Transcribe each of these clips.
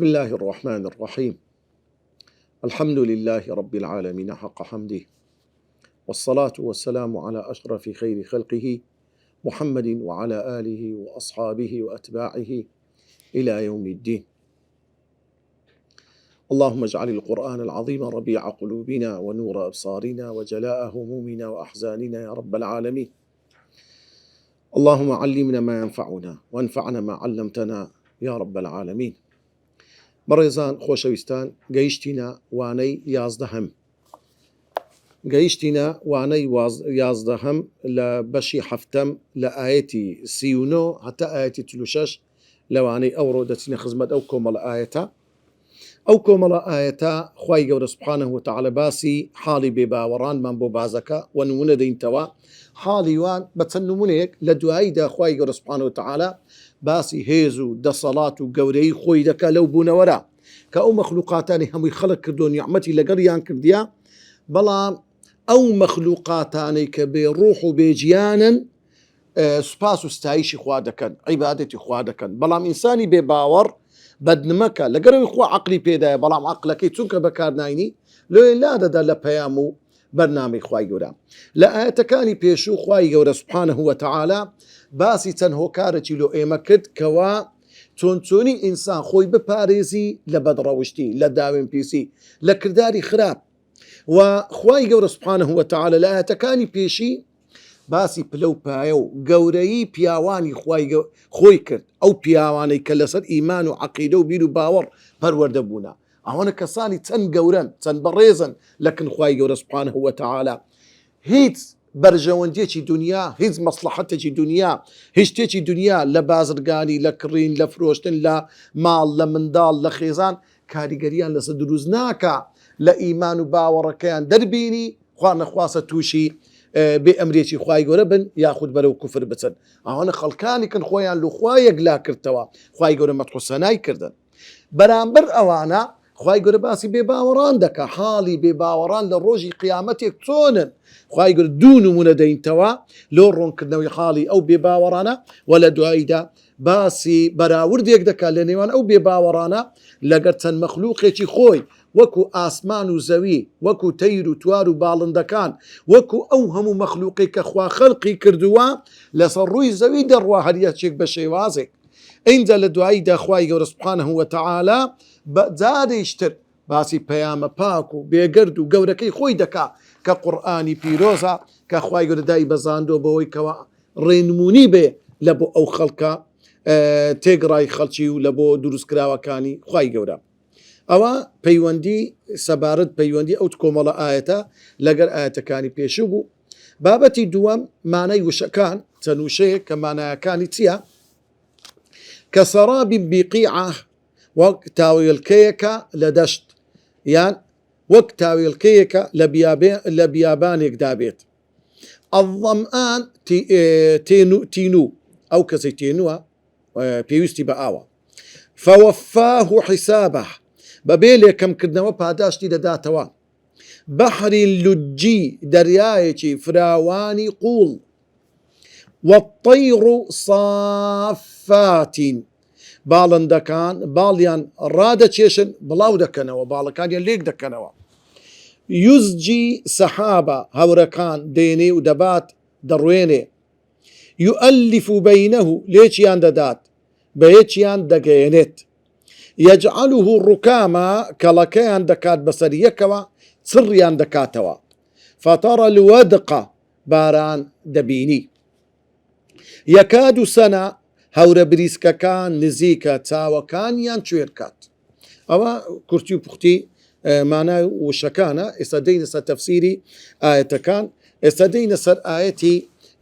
بسم الله الرحمن الرحيم. الحمد لله رب العالمين حق حمده، والصلاة والسلام على أشرف خير خلقه محمد وعلى آله وأصحابه وأتباعه إلى يوم الدين. اللهم اجعل القرآن العظيم ربيع قلوبنا ونور أبصارنا وجلاء همومنا وأحزاننا يا رب العالمين. اللهم علمنا ما ينفعنا وانفعنا ما علمتنا يا رب العالمين. بەڕێزان خۆشەویستان، گەیشتینە وانەی یازدەهەم لە بەشی حەفتەم لە ئاەتی 39 هەتا ئاەتی 46 لەوانەی ئەوڕۆ دەچینە خزمەت ئەو کۆمەڵە ئاەتە. خوای گەورە سوبحانەه وتەعالە باسی حاڵی بێباوەڕانمان بۆ بازەکە و نمونە دەینتەوە. حاڵی وان بە چەند نمونەیەک لە دواییدا خوای گەورە سوبحانەه وتەعالە باسی هێز و دەسەڵات و گەورەی خۆی دەکا لەو بوونەوەرە کە ئەو مەخلوقاتانی هەمووی خەڵق کردو نیعمەتی لەگەڵیان کردیا، بەڵام ئەو مەخلوقاتانەی کە بێ ڕوح و بێجیانن سوپاس و ستایشی خوا دەکەن، عیبادەتی خوا دەکەن. بەڵام ئینسانی بێ باوەڕ بەدنمەکە لەگەرەوەی خوا عەقلی پێدایە، بەڵام عەقلەکەی چونکە بەکارناینی لێ لا دەدا لە پەیام و بەرنامەی خوای گەورە. لە ئاەتەکانی پێشوو خوای گەورە سوبحانەه وتەعالە باسی چەند هۆکارێکی لۆ ئێمە کرد کەوا چۆنی ئینسان خۆی بپارێزی لە بەدڕەوشتی، لە داوێن پیسی، لە کرداری خراپ. و خوای گەورە سوبحانەه وتەعالە لە ئاەتەکانی پێشی باسی پلە و پایە و گەورەی پیاوانی خۆی کرد، ئەو پیاوانەی کە لەسەر ئیمان و عەقیدە و بیر و باوەڕ پەروەردە بوونە. ئەوانە کەسانی چەند گەورەن، چەند بەڕێزن لەکن خوای گەورە سوبحانەه وتەعالە هیچ بەرژەوەندێکی دنیا، هیچ مەسلحەتێکی دنیا، هیچ شتێکی دنیا لە بازرگانی، لە کڕین، لە فرۆشتن، لە ماڵ، لە منداڵ، لە خێزان کاریگەریان لەسەر دروست ناکە لە ئیمان و باوەڕەکەیان دەربینی خوا نەخواسە تووشی بێ ئەمرێکی خوای گەورە بن یاخود بەرەو کوفر بچن. ئەوانە خەڵکانی کن خۆیان لە خوا یەکلا کردەوە، خوای گەورە مەدح و سەنای کردن. بەرامبەر ئەوانە خوای گەورە باسی بێباوەڕان دەکا، حاڵی بێباوەڕان لە ڕۆژی قیامەتێک چۆنن. خوای گەورە دوو نمونە دەینتەوە لۆ ڕوونکردنەوەی حاڵی ئەو بێباوەڕانە، و لە دواییدا باسی بەراوردێک دەکا لە نێوان ئەو بێباوەڕانە لەگەر چەند مەخلوقێکی خۆی وەکو ئاسمان و زەوی، وەکو تەیر و توار و باڵندەکان، وەکو ئەو هەموو مەخلوقی کە خوا خەڵقی کردووە لەسەر ڕووی زەوی دەڕوا هەریەکێک بە شێوازێک. ئینجا لە دواییدا خوای گەورە سوبحانەه وتەعالە جارێشتر باسی پەیامە پاک و بێگەرد و گەورەکەی خۆی دەکا کە قورئانی پیرۆزە کە خوای گەورە دای بەزاندۆ بەوەی کەوە ڕێنمونی بێ لە بۆ ئەو خەڵکە تێگڕای خەڵکی و لە بۆ دروستکراوەکانی خوای گەورە. ئەوە پەیوەندی سەبارەت پەیوەندی ئەو کۆمەڵە ئاەتە لەگەر ئاەتەکانی پێشوو بوو. بابەتی دووەم مانای وشەکان، چەند وشەیەک کە مانایەکانی چییە؟ کە سەرابی بیقیعە، وەک تاوێڵکەیەکە لە دەشت، یان وەک تاوێڵکەیەکە لە بیابانێکدا بێت. ئەڵڵەمئان تینوو، ئەو کەسەی تێنووە پێویستی بە ئاوە. فەوەفاه حیسابە، بەبێ لێکەمکردنەوە پاداشتی دەداتەوە. بەحری لوجی، دەریایەکی فراوانی قوڵ. والطەیر صافاتین، باڵندەکان باڵیان ڕادەچێشن بڵاو دەکەنەوە، باڵەکانیان لێک دەکەنەوە. یوزجی سەحابە، هەورەکان دێنێ و دەبات دەڕوێنێ. یؤەلیف بەینەه، لێکیان دەدات بە یەکیان دەگەیەنێت. یەجعەله ڕوکامە، کەڵەکەیان دەکات بەسەر یەکەوە، چڕیان دەکاتەوە. فەتەڕە الوەدقە، باران دەبینی. یەکاد سەنە، هەورە بریسکەکان نزیکە چاوەکانیان کوێرکات. ئەوە کورتی و پوختی مانای وشەکانە. ئێستا دەینە سەر تەفسیری ئاەتەکان. ئێستا دەینە سەر ئاەتی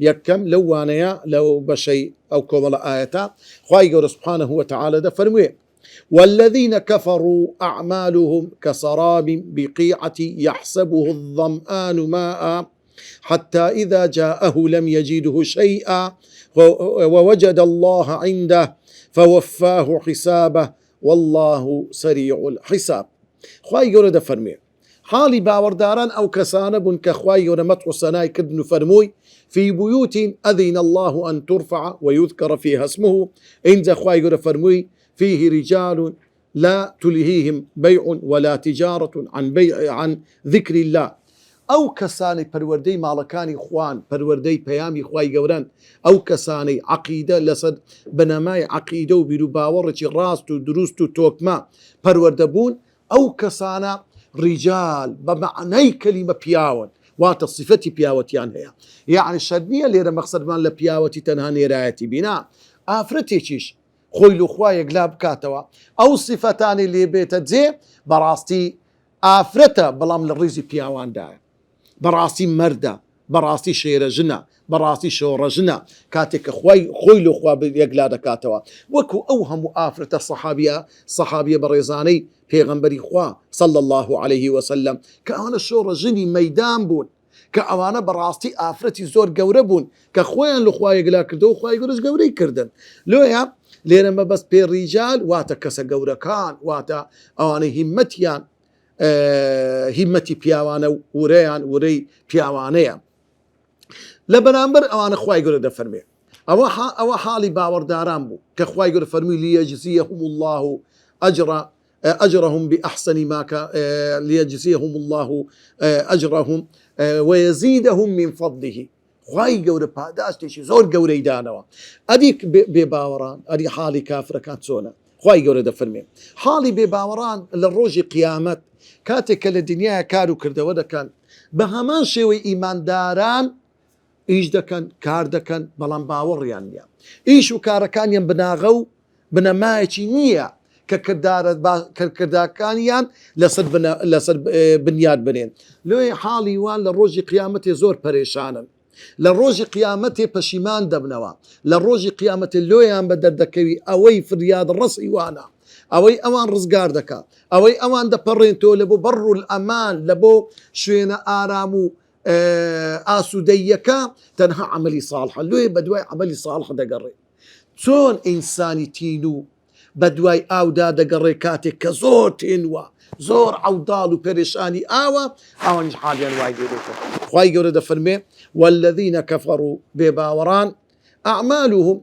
یەکەم لەو وانەیە لەو بەشەی ئەو کۆمەڵە ئاەتە. خوای گەورە سوبحانەه وتەعالە دەفەرموێ: والذين كفروا أعمالهم كسراب بقيعة يحسبه الظمآن ماء حتى إذا جاءه لم يجده شيئا ووجد الله عنده فوفاه حسابه والله سريع الحساب. خوای گەورە دەفەرمێ حاڵی باوەڕداران ئەو کەسانە بوون کە خوای گەورە مەدح و سەنای کردن و فەرمووی في بيوت أذن الله أن ترفع ويذكر فيها اسمه. اینجا خوای گەورە فەرمووی فيه رجال لا تلهيهم بيع ولا تجارة عن ذكر الله. ئەو کەسانی پەروەردەی ماڵەکانی خوان، پەروەردەی پەیامی خوای گەورەن، ئەو کەسانی عەقیدە لەسەر بنەمای عەقیدە و بیر و باوەڕێکی ڕاست و دروست و تۆکمە پەروەردە بوون، ئەو کەسانە ڕیجال بە مەعنەی کەلیمە پیاون، واتە صفەتی پیاوەتیان هەیە. یعنی شەرط نییە لێرە مەقسەدمان لە پیاوەتی تەنها نێرایەتی بینا، ئافرەتێکیش خۆی لەخوایەک لا بکاتەوە، ئەو صفەتانی لێ بێتە جێ بەڕاستی ئافرەتە، بەڵام لە ڕیزی پیاواندایە، بەڕاستی مەردە، بەڕاستی شێرەژنە، بەڕاستی شۆڕەژنە، کاتێک کە خۆی لەخوا یەکلا دەکاتەوە. وەکو ئەو هەموو ئافرەتە سەحابیە بەڕێزانەی پێغەمبەری خوا صلی الله عليه وسلم کە ئەوانە شۆڕەژنی مەیدان بوون، کە ئەوانە بەڕاستی ئافرەتی زۆر گەورە بوون کە خۆیان لەخوا یەکلا کردەوە و خوای گەورەش گەورەی کردن. لۆیە لێرە مەبەست پێ ڕیجال واتە کەسە گەورەکان، واتە ئەوانە هیمەتیان هیمەتی پیاوانە و ورەیان ورەی پیاوانەیە. لە بەرامبەر ئەوانە خوای گەورە دەفەرمێ ئەوە حاڵی باوەڕداران بوو کە خوای گەورە فەرمووی لیەجزیەهم الله أجرهم بأحسن ما ليجزيهم الله أجرهم ويزيدهم من فضله. خوای گەورە پاداشتێکی زۆر گەورەی دانەوە. ئەدی بێباوەڕان، ئەدی حاڵی کافرەکان چۆنە؟ خوای گەورە دەفەرمێ حاڵی بێباوەڕان لە ڕۆژی قیامەت کاتێک کە لە دنیای کار و کردەوە دەکەن بە هەمان شێوەی ئیمانداران ئیش دەکەن، کار دەکەن، بەڵام باوەڕیان نییە. ئیش و کارەکانیان بناغە و بنەمایەکی نییە کە کرداکانیان لەسەر بنیاد بنێن. لۆی حاڵی وان لە ڕۆژی قیامەتێ زۆر پەرێشانن، لە ڕۆژی قیامەتێ پەشیمان دەبنەوە، لە ڕۆژی قیامەتێ لۆیان بە دەردەکەوی ئەوەی فریاد ڕسئی وانە، ئەوەی ئەوان ڕزگار دەکات، ئەوەی ئەوان دەپەڕێنتەوە لە بۆ بەڕ و ئەمان، لە بۆ شوێنە ئارام و ئاسوودەیەکە تەنها عەمەلی ساڵحە، لۆی بە دوای عەمەلی ساڵح دەگەڕێ. چۆن ئینسانی تین و بە دوای ئاودا دەگەڕێ کاتێک کە زۆر تێنوە، زۆر عەوداڵ و پەرێشانی ئاوە، ئەوانیش حاڵیان وای دێتەوە. خوای گەورە دەفەرمێ والذین کەفەڕوا بێباوەڕان ئەعمالهم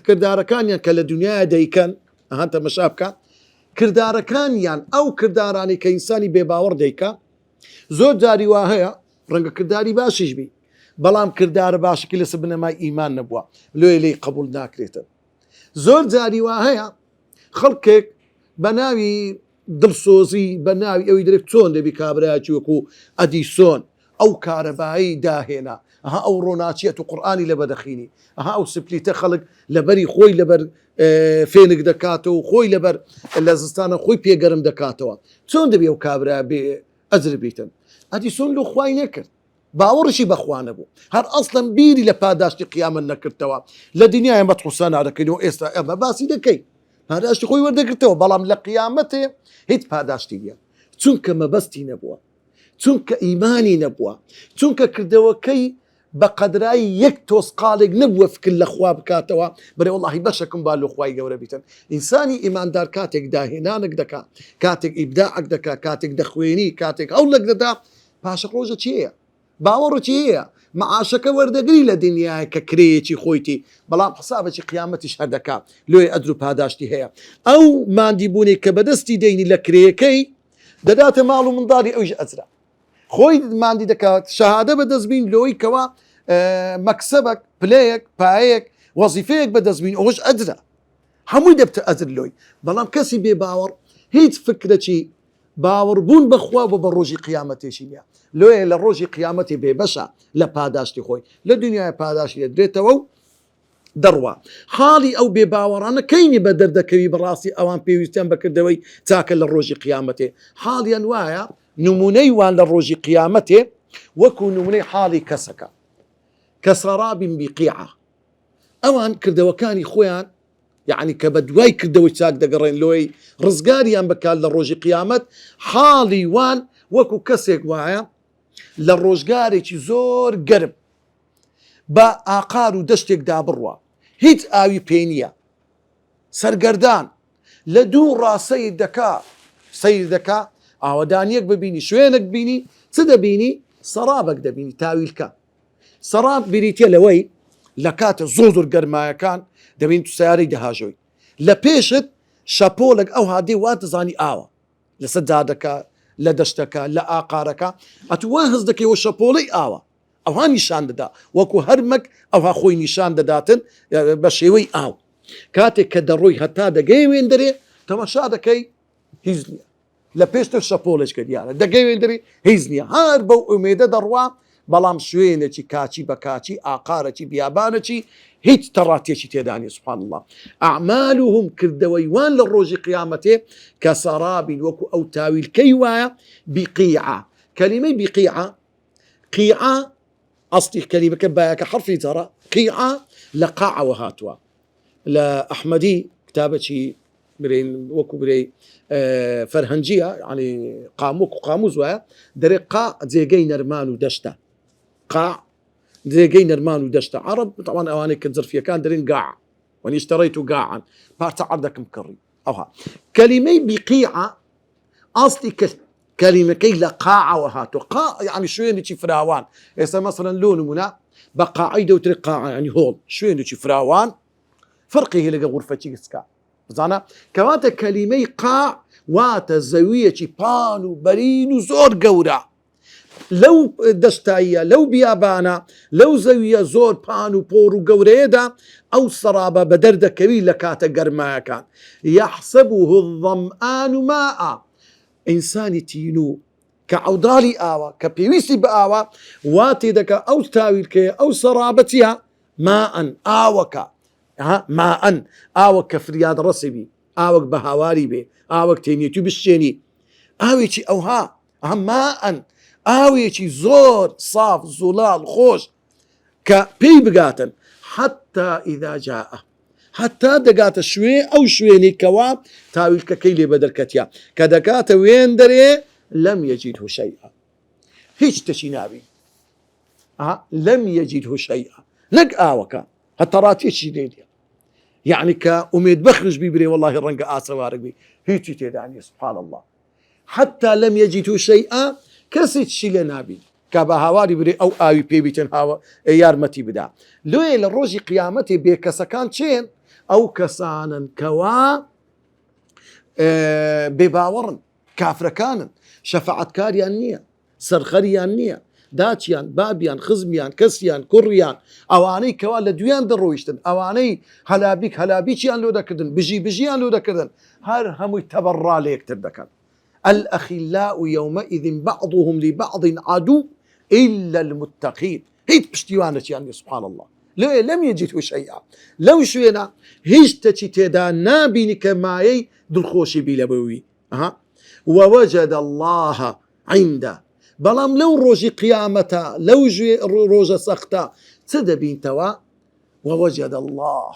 کردارەکانیان کە لە دنیای دەیکەن، ئەها تەمەشا بکە کردارەکانیان، ئەو کردارانی کە ئینسانی بێباوەڕ دەیکە زۆر جاری وا هەیە ڕەنگە کرداری باشیش بی، بەڵام کردارە باشکی لەسەر بنەمای ئیمان نەبووە، لۆی لێی قبول ناکرێتە. زۆر جاری وا هەیە خەڵکێک بە ناوی دڵسۆزی، بە ناوی ئەوی درێت چۆن دەبی کابراایکی وەکو ئەدیسۆن ئەو کارەبایی داهێنا، ئەها ئەو ڕۆناچیەت و قورئانی لە بەدەخینی، ئەها ئەو سپلیتە خەڵک لەبەری خۆی لەبەر فێنک دەکاتەوە و خۆی لەبەر لە زستانە خۆی پێگەرم دەکاتەوە، چۆن دەبێ ئەو کابرا بێ ئەجر بیتن؟ ئەدیسۆن لە خوای نەکرد، باوەڕشی بەخوا نەبوو، هەر ئەسڵەن بیری لە پاداشتی قیامەت نەکردەوە. لە دنیای مەتحوسە نادەکەینەوە، ئێستا ئەمە باسی دەکەی پاداشتی خۆی وەردەگرتەوە، بەڵام لە قیامەتێ هیچ پاداشتی نییە، چونکە مەبەستی نەبووە، چونکە ئیمانی نەبووە، چونکە کردەوەکەی بە قەدرای یەک تۆسقالێک نەبووە فکر لە خوا بکاتەوە بەرێ وەڵڵاهی بەشەکەم با لە خوای گەورە بیتن. ئینسانی ئیماندار کاتێک داهێنانێک دەکا، کاتێک ئیبداعێک دەکا، کاتێک دەخوێنی، کاتێک هەوڵێک دەدا، پاشە ڕۆژە چییە؟ باوەڕ چییە؟ معاشەکە وەردەگری لە دنیای کە کرێیەکی خۆیتی، بەڵام حسابێکی قیامەتیش هەردەکات، لۆی ئەجر و پاداشتی هەیە. ئەو مادیبوونی کە بەدەستی دەینی لە کرێیەکەی دەداتە ماڵ و منداڵی ئەوش ئەجرە، خۆی مادی دەکات، شەهادە بەدەستبین لۆی کەوا مەکسەبەک، پلەیەک، پایەک، وەزیفەیەک بەدەستبین، ئەوش ئەجرە، هەمووی دەبتە ئەجر لۆی. بەڵام کەسی بێ باوەڕ هیچ فکرەکی باوەڕبوون بەخوا بۆ بە ڕۆژی قیامەتێکی نییە، لۆیە لە ڕۆژی قیامەتی بێبەشە لە پاداشتی خۆی، لە دنیای پاداشتی دەدرێتەوە و دەڕوا. حاڵی ئەو بێ باوەڕانە کەینی بە دەردەکەوی بەڕاستی ئەوان پێویستیان بەکردەوەی چاکە لە ڕۆژی قیامەتێ، حاڵیان وایە نمونەی وان لە ڕۆژی قیامەتێ وەکو نمونەی حاڵی کەسەکە کە سەرابین بیقیعە، ئەوان کردەوەکانی خۆیان یعنی کە بە دوای کردەوەی چاک دەگەڕێن لۆی ڕزگاریان بکات لە ڕۆژی قیامەت، حاڵی وان وەکو کەسێک وایە لە ڕۆژگارێکی زۆر گەرم بە ئاقار و دەشتێکدا بڕوە، هیچ ئاوی پێ نییە، سەرگەردان لە دوو ڕاستەی سەیر دەکا، ئاوەدانیەک ببینی، شوێنێک بینی، چ دەبینی؟ سەرابێک دەبینی تاویلکە. سەراب بریتە لەوەی لە کاتە زۆر گەرمایەکان دەبین تو سیارەی دەهاژۆی، لە پێشت شەپۆلێک ئەو هادێ وا دەزانی ئاوە لە سەجادەکە لە دەشتەکە لە ئاقارەکە ئەتووا هەز دەکەیەوە شەپۆڵەی ئاوە ئەوها نیشان دەدا وەکو هەرمەک ئەوها خۆی نیشان دەداتن بە شێوەی ئاو کاتێک کە دەڕۆی هەتا دەگەی وێندەرێ تەماشا دەکەی هیچ نییە لە پێشتر شەپۆلێکە دیارە دەگەی وێندەری هیچ نییە هەر بەو ئومێدە دەڕوا بەڵام شوێنێکی کاچی بە کاچی ئاقارەکی بیابانەکی هیچ تەڕاتێکی تێدانی سبحان الله ئەعمالهم کردەوەی وان لە ڕۆژی قیامەتێ کە سەرابین وەکو ئەو تاویلکەی وایە بقیعە کەلیمەی بقیعە قیعە ئەسڵی کەلیمەکە بایەکە حرفی جەرە قیعە لە قاعەوە هاتووە لە ئەحمەدی کتابەکی برین وەکو برێ فەرهەنجیە ینی قاموز وایە دەرێ قاع جێگەی نەرمان و دەشتە قاع جێگەی نەرمان و دەشتە عەرەب طبعاً ئەوانەی کە زرفیەکان دەرێن قاع وەنیشتەڕەیت و قاعن پارچە عەردەکەم کڕی ئەوها کەلیمەی بقیعە ئەسڵی کەلیمەکەی لە قاعەوە هاتووە قاع ینی شوێنێکی فراوان ئێستا مەسەڵەن لۆ نمونە بە قاعەی دەوترێت قاع ینی هۆڵ شوێنێکی فراوان فەرقی هەیە لەگەڵ غورفەی گچکە بزانە کەواتە کەلیمەی قاع واتە زەویەکی پان و بەرین و زۆر گەورە لەو دەشتاییە لەو بیابانە لەو زەویە زۆر پان و پۆڕ و گەورەیەدا ئەو سەرابە بە دەردەکەوی لە کاتە گەرمایەکان یەحسەبه الظەمئان ماء ئینسانی تینوو کە عەوداڵی ئاوە کە پێویستی بە ئاوە وا تێدەکە ئەو تاویلکەیە ئەو سەرابەتیە ماءن ئاوەکە ماءن ئاوەک کە فریاد ڕەسیبی ئاوەک بە هاواری بێ ئاوەک تێنێتی و بشتێنی ئاوێکی ئەوها ماءن ئاوێکی زۆر ساف زوڵاڵ خۆش کە پێی بگاتن حتا ئیذا جاء حتا دەگاتە شوێ ئەو شوێنی کەوا تاویلکەکەی لێ بە دەرکەتیە کە دەکاتە وێن دەرێ لەم یەجیدهو شەیئا هیچ تەشی نابی لەم یەجیدهو شەیئا نەک ئاوەکە هەتەڕاتێکی لێنە یعنی کە ئومێد بەخش بی برێ والله ڕەنگە ئاسەوارە بی هیچی تێدا نیە سبحان الله حتا لەم یەجیدهو شەیئا کەسێک چی لێ نابی کە بە هاواری برێ ئەو ئاوی پێبیتن یارمەتی بدا لێ لە ڕۆژی قیامەتی بێکەسەکان چێن ئەو کەسانن کەوا بێباوەڕن کافرەکانن شەفاعەتکاریان نییە سەرخەریان نییە داچیان بابیان خزمیان کەسیان کوڕیان ئەوانەی کەوا لە دویان دەڕۆیشتن ئەوانەی هەلابیچیان لۆ دەکردن بژیان لۆ دەکردن هەر هەمووی تەبەڕا لە یەکتر دەکەن الأخلاء يومئذ بعضهم لبعض عدو إلا المتقين هيت پشتیوانێکیان يعني سبحان الله لم يجده شيئا لو شوێنە هیچ تەچی تێدا نابینی کە مایەی دڵخۆشی بی لەبەوی ووجد الله عنده بەڵام لەو ڕۆژی قیامەتە لەو ڕۆژە سەختە چ دەبینتەوە ووجد الله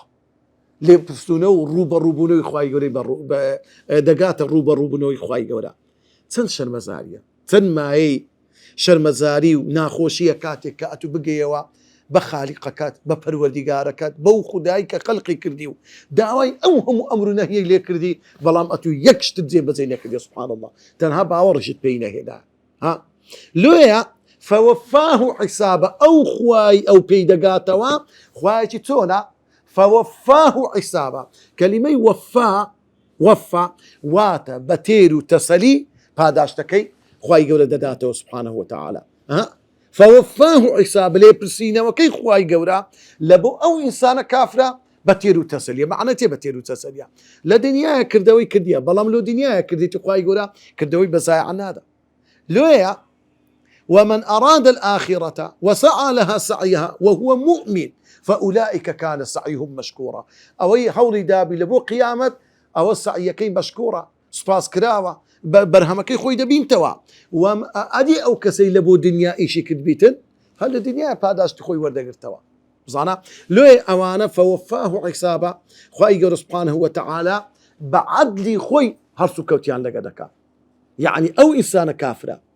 لێ پرسوونە و ڕوبەڕووبوونەوەی خوای گەورەی دەگاتە ڕوبەڕووبوونەوەی خوای گەورە چەند شەرمەزاریە چەند مایەی شەرمەزاری و ناخۆشیە کاتێک کە ئەتو بگەیەوە بە خالیقەکەت بە پەروەردیگارەکەت بەو خودایی کە خەڵقی کردی و داوای ئەو هەموو ئەمر و نەهیەی لێ کردی بەڵام ئەتو یەک شتت جێبەجێ نەکردی سبحان الله تەنها باوەڕشت پێی نەهێدا لێیە فوفاه حسابە ئەو خوای ئەو پێی دەگاتەوە خوایەکی چۆنە فوفاه حسابە کەلیمەی وفا واتە بە تێر و تەسەلی پاداشتەکەی خوای گەورە دەداتەوە سبحانه وتعالى فوفاه حساب لێ پرسینەوەکەی خوای گەورە لە بۆ ئەو ئینسانە کافرە بە تێر و تەسەلیە معنەتێ بە تێر و تەسەلیە لە دنیایە کردەوەی کردیە بەڵام لۆ دنیایە کردێتی خوای گەورە کردەوەی بەزایع نادا لێیە ومن أراد الآخرة وسعى لها سعيها وهو مؤمن فأولئك كان سعيهم مشكورا أوي هولي دابي لبو قيامة أو السعيكي مشكورا سباس كراوة برهمكي خوي دبين توا وأدي أو كسي لبو دنيا إيشي كدبيتن هل الدنيا باداش تخوي وردقر توا بزانا لوي أوانا فوفاه حسابا خوي سبحانه وتعالى بعدلي خوي هرسو كوتيان لقدكا يعني أو إنسان كافرة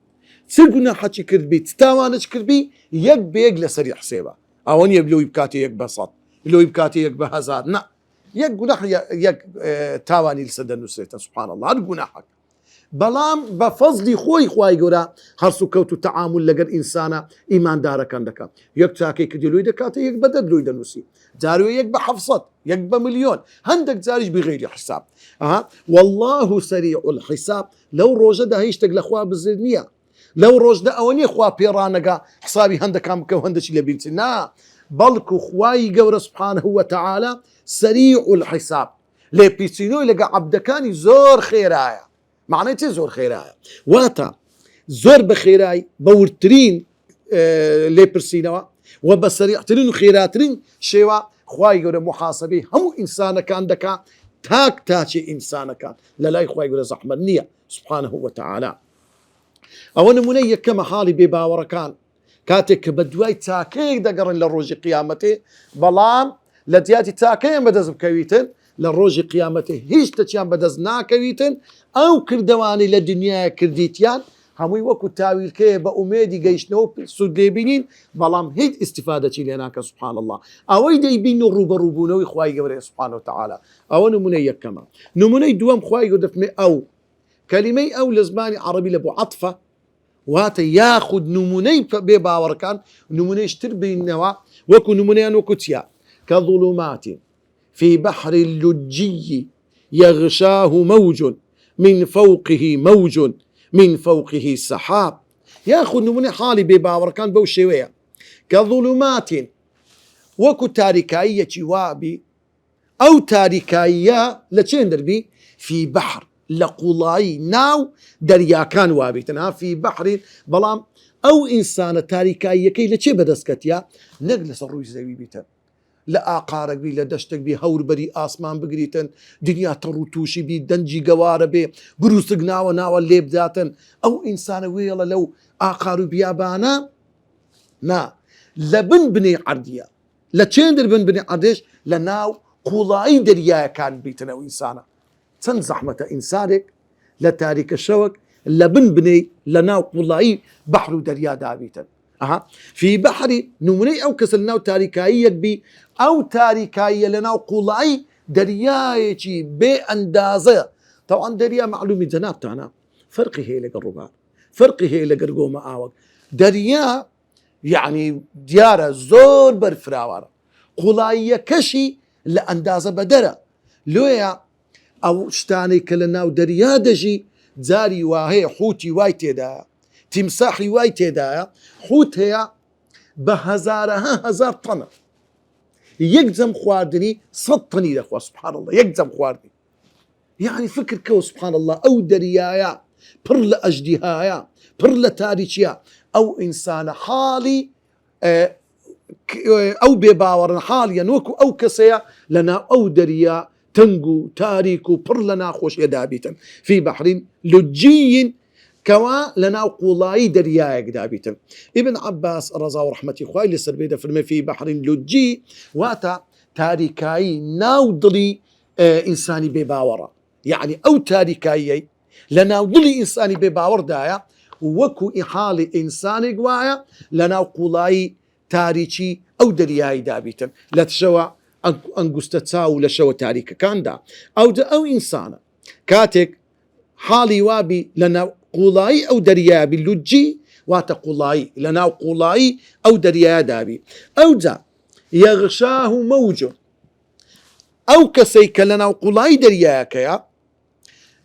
سرقنا حكي كربي تتاوانش كربي يك بيك لسريع حسابه أوان يبلو يبكاتي يك بسط لو يبكاتي يك بهزار نا يك جناح يك تاواني لسد النسرة سبحان الله هذا جناحك بەڵام بە فەزلی خۆی خوای گەورە هەرس و کەوت و تەعامل لەگەر ئینسانە ئیماندارەکان دەکات. یەک چاکەی کردی لۆی دەکاتە یەک بە 10 لۆی دەنووسی، جارێ یەک بە 700 یەک بە ملیۆن هەندێک جاریش بغیری حساب. والله سریع الحساب. لەو ڕۆژەدا هیچ شتێک لە خوا بزر نییە. لەو ڕۆژدا ئەوە نییە خوا پێڕانەگا حسابی هەندەکان بکە و هەندێکی لە بیرچێت، نا، بەڵکو خوای گەورە سوبحانه وتعالى سریع الحساب. لێ پیچینۆی لەگە عەبدەکانی زۆر خێرایە. معنی چێ زۆر خێرایە؟ واتە زۆر بە خێرایی بە ورترین لێپرسینەوە و بە سەریعترین و خێراترین شێوە خوای گەورە محاسبەی هەموو ئینسانەکان دەکات، تاک تاچی ئینسانەکان لە لای خوای گەورە زەحمەت نییە سوبحانه وتعالى. ئەوە نمونەی یەکەمە حاڵی بێباوەڕەکان کاتێک کە بە دوای تاکەیەک دەگەڕن لە ڕۆژی قیامەتێ، بەڵام لە دیاتی تاکەیان بەدەست بکەویتن لە ڕۆژی قیامەتێ هیچ شتێکیان بەدەست ناکەویتن. ئەو کردەوانی لە دنیای کردیتیان هەمووی وەکو تاویلکەیە بە ئومێدی گەیشتنەوە سوود لێبینین، بەڵام هیچ ئیستیفادەی لێ ناکە سوبحان الله. ئەوەی دەیبین و ڕوبەڕووبوونەوەی خوای گەورەیە سوبحانه وتعالى. ئەوە نمونەی یەکەمە. نمونەی دووەم خوای گەورە دەفەرمێ ئەو کەلیمەی ئەو لە زمانی عەرەبی لە بۆ عەطفە واتە یاخود نمونەی بێ باوەڕەکان نمونەیشتر بینەوە وەکو نمونەیان وەکو چیا كظلمات في بحر اللجي يغشاه موج من فوقه موج من فوقه سحاب. ياخذ نمونة حالي بباوركان بو شوية كظلمات وكو تاريكاية وابي أو تاريكاية لچين دربي في بحر لقولاي ناو دريا كان وابي تنها في بحر بلام أو إنسان تاريكاية كي لچي بدسكتيا نجلس الروي زي بيتن لآقارك بي لدشتك بي هور بري آسمان بقريتن دنيا تروتوشي بي دنجي قوار بي بروسق ناوى ناوى اللي بداتن أو إنسان ويلا لو آقارو بيابانا نا لبن بني عردية لچندر بن عرديش لناو قولاي دريا كان بيتنا وإنسانا تن زحمة إنسانك لتاريك الشوك لبن بني لناو قولاي بحر دريا دابيتن في بحر نموني أو كسلناو تاريكاية بي أو تاريكاية لناو قولاي دريايتي بأندازة. طبعا دريا معلومة جناب تانا فرقي هي لقربان فرقي هي لقرقوما آوك دريا يعني ديارة زور برفراوارة قولاية كشي لأندازة بدرة لويا أو شتاني كلناو دريا دجي زاري واهي حوتي وايتي دا تمساحي واي تێدایە حوت هەیە بە هەزارەها هەزار تەنە یەک جەم خواردنی 100 تەنی دەخوا سوبحان الله یەک جەم خواردنی. يعني فکر کەوە سوبحان الله ئەو دەریایە پڕ لە ئەژدیهایە پڕ لە تاریچیە ئەو ئینسانە حاڵی ئەو بێباوەڕن حاڵیان وەکو ئەو کەسەیە لەناو ئەو دەریا تەنگ و تاریک و پڕ لە ناخۆشیە دابیتن في بحر لجي كوا لنا قولاي دريايك دابيتن. ابن عباس رضا ورحمتي خوي لسر بيدا فرمي في بحر لجي واتا تاريكاي ناودلي إنساني بباورة يعني أو تاريكاي لناودلي إنساني بباور دايا وكو إحالي إنساني قوايا لنا قولاي تاريكي أو درياي دابيتن لا تشوى أنقستتساو لشوى تاريكا كان دا أو إنسانة كاتك حالي وابي لنا قولاي أو دريا باللجي واتا قولاي لنا قولاي أو دريا دابي أو جا يغشاه موج أو كسيك لنا قولاي درياك يا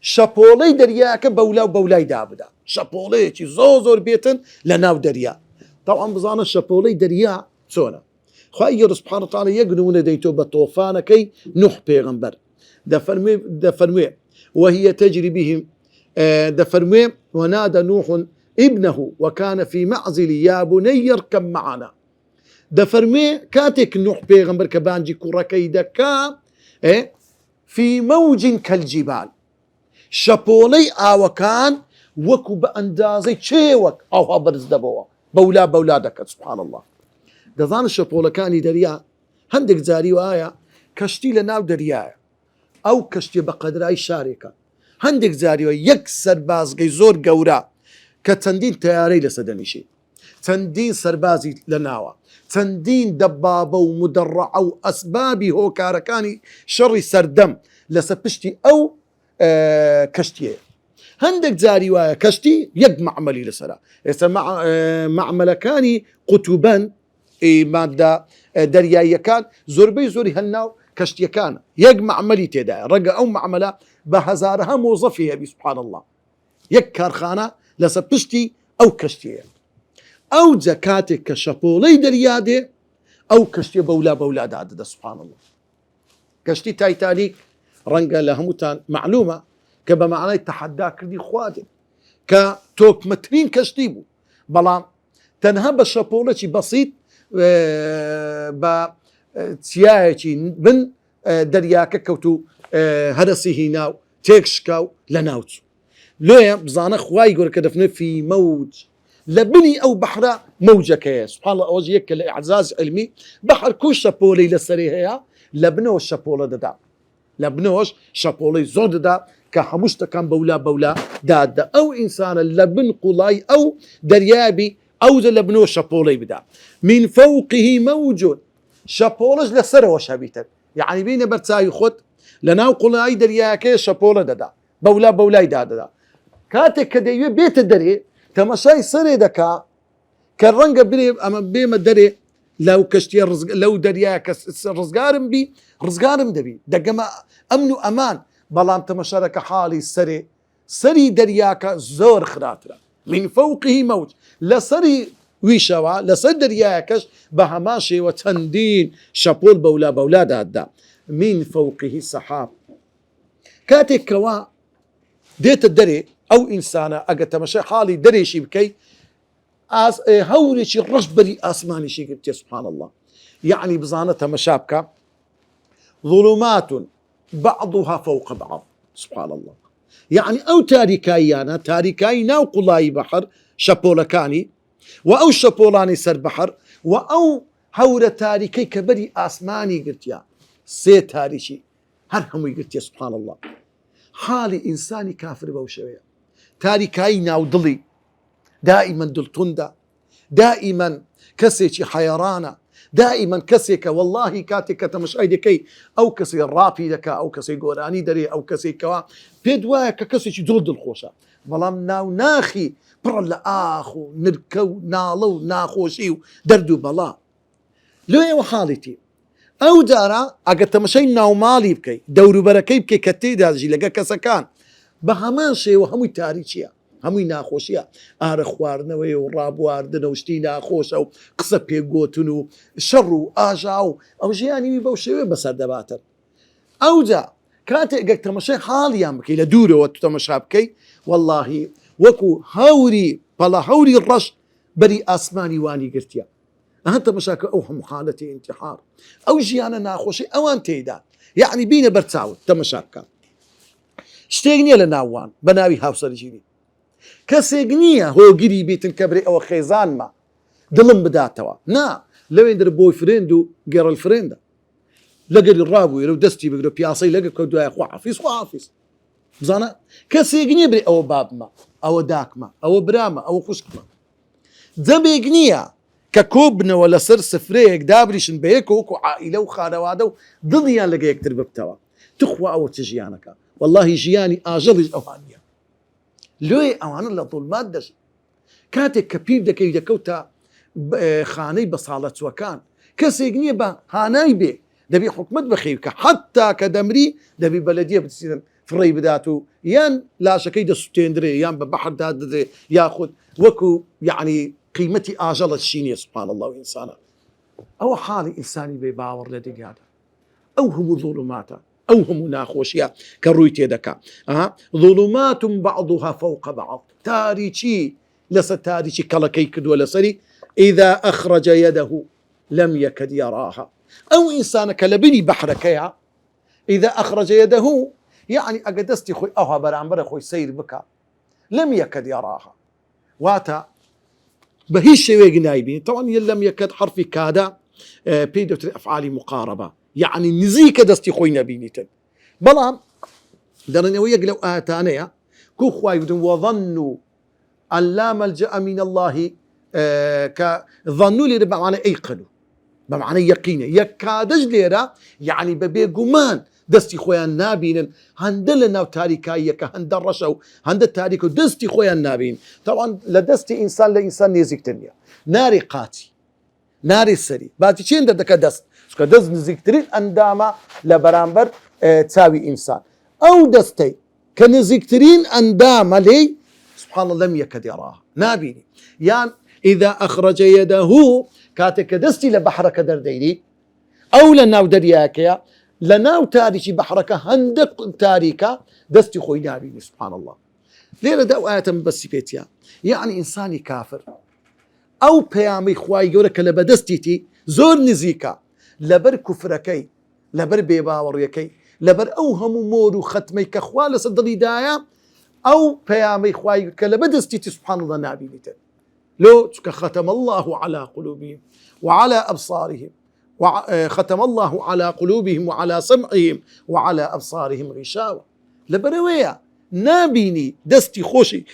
شابولي درياك بولاي دابدا شابولي چي زور بيتن لنا دريا. طبعا بزانا شابولي دريا سونا خاير سبحانه وتعالى يقنون ديتو بطوفانكي نوح بيغمبر دفرمي وهي تجري بهم دفرمي ونادى نوح ابنه وكان في معزل يا بني اركب معنا. دفرمي كاتك نوح بيغمبر كبانجي كوركي دكا في موج كالجبال شابولي آوكان وكو بأندازي تشيوك أو هبرز دبوا بولا دكت سبحان الله. دزان الشابولا كاني دريا هندك زاري وآية كشتي لناو دريا أو كشتي بقدراي شاركة هندك زاريوە یەک سەربازگەی زۆر گەورە کە چەندین تەیارەی لەسەر دەنیشێت چەندین سەربازی لەناوە چەندین دەبابە و مدەڕعە و ئەسبابی هۆکارەکانی شەڕی سەردەم لەسەر پشتی ئەو کەشتیەیە هەندێک جاری وایە کەشتی یەک معمەلی لەسەرە. ئێستا معمەلەکانی قوتوبەن مادە دەریاییەکان زۆربەی زۆری هەناو کەشتیەکانە، یەک معمەلی تێدایە. ڕەنگە ئەو معمەلە بە هەزارها مۆزەفی هەبی سوبحان الله، یەک کارخانە لەسەر پشتی ئەو کەشتیەیە. ئەوجا کاتێک کە شەپۆڵەی دەریا دێ ئەو کەشتیە بەولا دادەدە سوبحان الله. کەشتی تایتانیک ڕەنگە لە هەمووتان معلومە کە بە معنای تەحەدا کردی خوا دێ کە تۆپمەترین کەشتی بوو، بەڵام تەنها بە شەپۆڵەکی بەسیط بە چیایەکی بن دەریاکە کەوت و هەرسی هیناو تێکشکاو لە ناوچوو. لێە بزانە خوای گەورە کە دەفنێ فی مەوج لە بنی ئەو بەحرە مەوجەکەیە سوبحان الله. ئەوەش یەک کە لە ئیعجاز علمی بەحر کو شەپۆڵەی لەسەری هەیە لە بنەوە شەپۆڵە دەدا، لە بنەوەش شەپۆڵەی زۆر دەدا کە هەموو شتەکان بەولا دادا. ئەو ئینسانە لە بن قوڵای ئەو دەریابی ئەوجە لە بنەوە شەپۆڵەی بدا. من فەوقه مەوجون، شەپۆڵەش لەسەرەوە شەبیتر، یعنی بینە بەرچاوی خۆت لە ناو قوڵایی دەریاکەیە شەپۆڵە دەدا، بەولای دادەدا. کاتێک کە دەیوێ بێتە دەرێ تەماشای سەرێ دەکا کە ڕەنگە برێ ئەمە بێمە دەرێ لەو کەشتیە لەو دەریایە کە ڕزگارم بی ڕزگارم دەبی دەگەمە ئەمن و ئەمان. بەڵام تەماشارەکە حاڵی سەری دەریاکە زۆر خراترە. من فەوقه مەوج، لەسەری ویشەوە لەسەر دەریایەکەش بە هەمان شێوە چەندین شەپۆڵ بەولا دادا. من فەوقه سەحاب، کاتێک کەوا دێتە دەرێ ئەو ئینسانە ئەگە تەماشای حاڵی دەرێشی بکەی هەورێکی ڕەش بەری ئاسمانیشی گرتێ سوبحان الله. یعنی بزانە تەماشا بکە ظلمات بعضها فوق بعض سبحان الله. يعني ئەو تاریکاییانە تاریکایی ناو قوڵایی بەحر شەپۆڵەکانی و ئەو شەپۆڵانی سەر بەحر و ئەو هەورە تاریکەی کە بەری ئاسمانی گرتیا سێ تاریکی هەر هەمووی گرتێ سبحان الله. حاڵی ئینسانی کافر بەو شەوەیە، تاریکایی ناودڵی دائیمەن دڵتوندە، دائیمەن کەسێکی حەیڕانە، دائیمەن کەسێکە واللهی کاتێک کە تەماشای دەکەی ئەو کەسێ ڕاپی دەکا، ئەو کەسەی گۆرانی دەرێ، ئەو کەسێکەوە پێت وایە کە کەسێکی زۆر دڵخۆشە، بەڵام ناخی پڕ لە ئاخ و نرکە و ناڵە و ناخۆشی و دەرد و بەڵا. لێوە حاڵیتی ئەو جارە ئەگە تەماشای ناوماڵی بکەی دەوروبەرەکەی بکەی کە تێداژی لەگە کەسەکان بە هەمان شێوە هەمووی تاریچیە، هەمووی ناخۆشیە، ئارە خواردنەوەی و ڕابواردنە و شتی ناخۆشە و قسە پێگوتن و شەڕ و ئاژا و ئەو ژیانی بەو شێوێ بەسەر دەباتن. ئەوجا کاتێک گەک تەماشای حاڵیان بکەی لە دوورەوە تو تەماشا بکەی واللهی وەکو هەوری پەڵە هەوری ڕەش بەری ئاسمانی وانی گرتیە. ئەهەن تەماشاکە ئەو هەموو حالەتی ئینتحار ئەو ژیانە ناخۆشی ئەوان تێدا، یعنی بینە بەرچاوت تەماشا بکە. شتێک نییە لە ناوان بە ناوی هاوسەرگیری، کەسێک نییە هۆگیری بیتن کە برێ ئەوە خێزانمە دڵم بداتەوە، نا لەوێندر بۆی فرێند و گێڕل فرێندە لەگەری ڕابوویرە و دەستی بگرە پیاسەی لەگە کە دوایە خواحافیز بزانە کەسێک نییە برێ ئەوە بابمە، ئەوە داکمە، ئەوە برامە، ئەوە خوشکمە. جەمێک نییە کە کۆبنەوە لەسەر سفرەیەک دابریشن بە یەک وەکو عائیلە و خانەوادە و دڵیان لەگە یەکتر ببتەوە. تخوا ئەوە چ ژیانەکە، واللهی ژیانی ئاژەڵیش ئەوانە. لێ ئەوانە لە دڵمات دەژن. کاتێک کە پیر دەکەی دەکەوتە خانەی بەساڵەتوەکان کەسێک نییە بە هانای بێ دەبی حکومت بخەی کە حتا کە دەمری دەبی بەلەدیە بچیدن فڕی بدات و یان لاشەکەی دەسووتێندرێ یان بە بەحردا دەدرێ یاخود وەکو یعنی قیمەتی ئاژەڵە شینیە سبحان الله و ئینسانە. ئەوە حاڵی ئینسانی بێ باوەڕ لە دنیادا. ئەو هەموو ظولماتە ئەو هەموو ناخۆشیە کە ڕووی تێدەکا. ظلمات بعضها فوق بعض، تاریچی لەسەر تاریچی کەڵەکەی کردووە لەسەری ئیذا ئەخرەجە یەدەه لەم یەکەد یەڕاها. ئەو ئینسانە کە لە بینی بەحرەکەیە ئیذا ئەخرەجە یەدەه یعنی ئەگە دەستی خۆی ئەوها بەرامبەرە خۆی سیر بکە لەم یەکەد یەڕاها، واتە بە هیچ شێوەیەک نایبینی. تەواو لەم یەکەد حرفی کادا پێی دەوترێت ئەفعالی مقارەبە، یعنی نزیکە دەستی خۆی نەبینیتن. بەڵام دەڕێنەوە یەک لەو ئاەتانەیە کو خوای گوتن وەظەنوا ئەن لا مەلجەء من الله کە ظەنوا لێرە بەمعنای ئەیقنوا بەمعنای یەقینە، یەکادەش لێرە یعنی بە بێگومان دەستی خۆیان نابینن هەندە لە ناو تاریکاییەکە هەندە ڕەشە و هەندە تاریک و دەستی خۆیان نابین تاوان لە دەستی ئینسان لە ئینسان نێزیکتر نییە ناری قاچی ناری سەری باتی چێن دەکە دەست چکە دەست نزیکترین ئەندامە لە بەرامبەر چاوی ئینسان ئەو دەستەی کە نزیکترین ئەندامە لێی سبحان الله لەم یەکە دێڕاها نابینی یان ئیذا ئەخرەجە یەدەهو کاتێک کە دەستی لە بەحرەکە دەردەیری ئەو لە ناو دەریاکەیە لە ناو تاریکی بەحرەکە هەندە تاریکە دەستی خۆی نابینی سبحان الله لێرەدا ئەو ئاەتەم بەسی پێچە یعنی ئینسانی کافر ئەو پەیامی خوای گەورە کە لە بەدەستیتی زۆر نزیکە لەبەر کوفرەکەی لەبەر بێباوەڕیەکەی لەبەر ئەو هەموو مۆر و ختمەی کە خوا لەسەر دڵیدایە ئەو پەیامی خوای کە لە بەدەستیتی سبحان الله نابینیتە لۆ چکە ختم الله على قلوبهم وعلى أبصارهم ختم الله على قلوبهم وعلى سمعهم وعلى أبصارهم غشاوة لبرويا نابيني دستي خوشي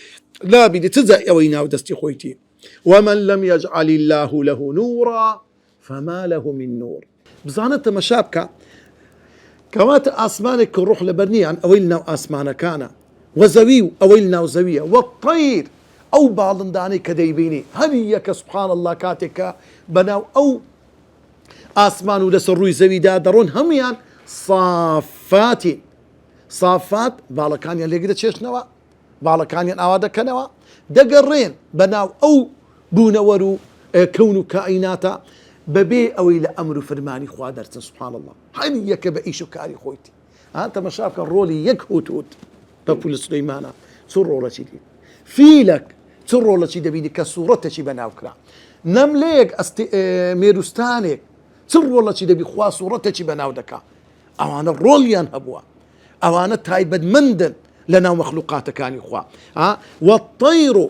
نابيني تزاي أوينا ودستي خويتي ومن لم يجعل الله له نورا فما له من نور بزانة مشابكة كوات أسمانك الروح لبرني عن أويلنا وأسمان كان وزوي أويلنا وزوية والطير أو بعض داني كديبيني هنيك سبحان الله كاتك بناو أو ئاسمان و لەسەر ڕووی زەویدا دەڕۆن هەمویان سافات باڵەکانیان لێگە دەچێشنەوە باڵەکانیان ئاوا دەکەنەوە دەگەڕێن بەناو ئەو بوونەوەر و کەون و کائیناتە بەبێ ئەوەی لە ئەمر و فەرمانی خوا دەرچن سبحان الله هەر یەکە بە ئیش و کاری خۆیتی تەماشا بکە ڕۆلی یەک هوتوت بەپول سلەیمانە چ ڕۆڵەچی دی فیلەک چ ڕۆڵەچی دەبینی کە سوورەتێکی بەناو کرا نەملەیەک مێروستانێک چ ڕۆڵەچی دەبی خوا سوورەتێکی بەناو دەکا ئەوانە ڕۆڵیان هەبووە ئەوانە تایبەتمەندن لە ناو مەخلوقاتەکانی خوا وەالطەیر و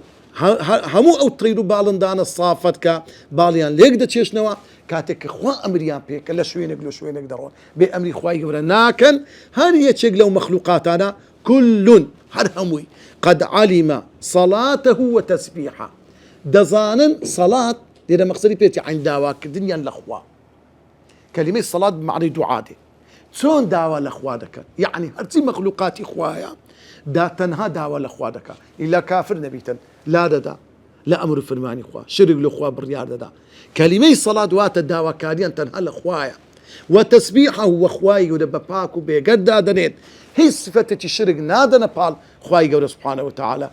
هەموو ئەو تەیر و باڵندانە سافەت کە باڵیان لێک دەچێشنەوە کاتێک کە خوا ئەمریان پێکە لە شوێنێک لە شوێنێک دەڕۆن بێ ئەمری خوای گەورە ناکەن هەر یەکێک لەو مەخلوقاتانە كل هەر هەمووی قد علم صلاته وتسبيحه دەزانن سەڵات لێرە مەقسەدی پێێتی عین داواکردنیان لە خوا كلمة الصلاة بمعنى دعاء چۆن داوا لە خوا دەکەن یعنی هەرچی مەخلوقاتی خوایە دا تەنها داوا لە خوا دەکات ئیلا کافر نەبیتن لا دەدا لە ئەمر و فەرمانی خوا شرک لە خوا بڕیار دەدا کەلیمەی سەڵات واتە داواکاریان تەنها لە خوایە وتەسبیحه وەخوای گەورە بە پاک و بێگەردا دەنێت هیچ صفەتێکی شرک نادەنە پاڵ خوای گەورە سبحانه وتعالى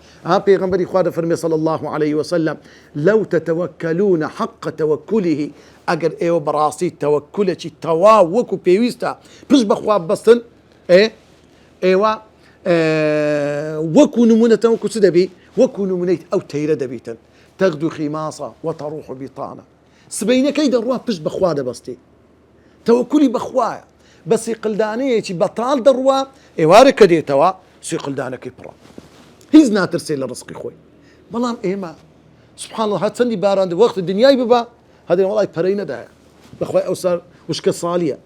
پێغەمبەری خوا دەفەرمێ صلى الله عليه وسلم لو تتوكلون حق توكله ئەگەر ئێوە بەڕاستی تەوەکولێکی تەواو وەکو پێویستە پشت بەخوا بەستن ئێوە وەکو نمونەتەوە وەکو چ دەبی وەکو نمونەیت ئەو تەیرە دەبیتن تەغدو خیماسە وتەڕوح بیطانە سبەینەکەی دەڕوا پشت بەخوا دەبەستی تەوەکولی بەخوایە بە سیقلدانەیەکی بەتاڵ دەڕوا ئێوارە کە دێتەوە سیقلدانەکەی پڕە هیچ ناترسێ لە ڕزقی خۆی بەڵام ئێمە سبحان الله هەر چەندی باران وەخت دنیای ببە هذا والله پەرەی نەدایە بەخوای ئەو سار وشکە ساڵیە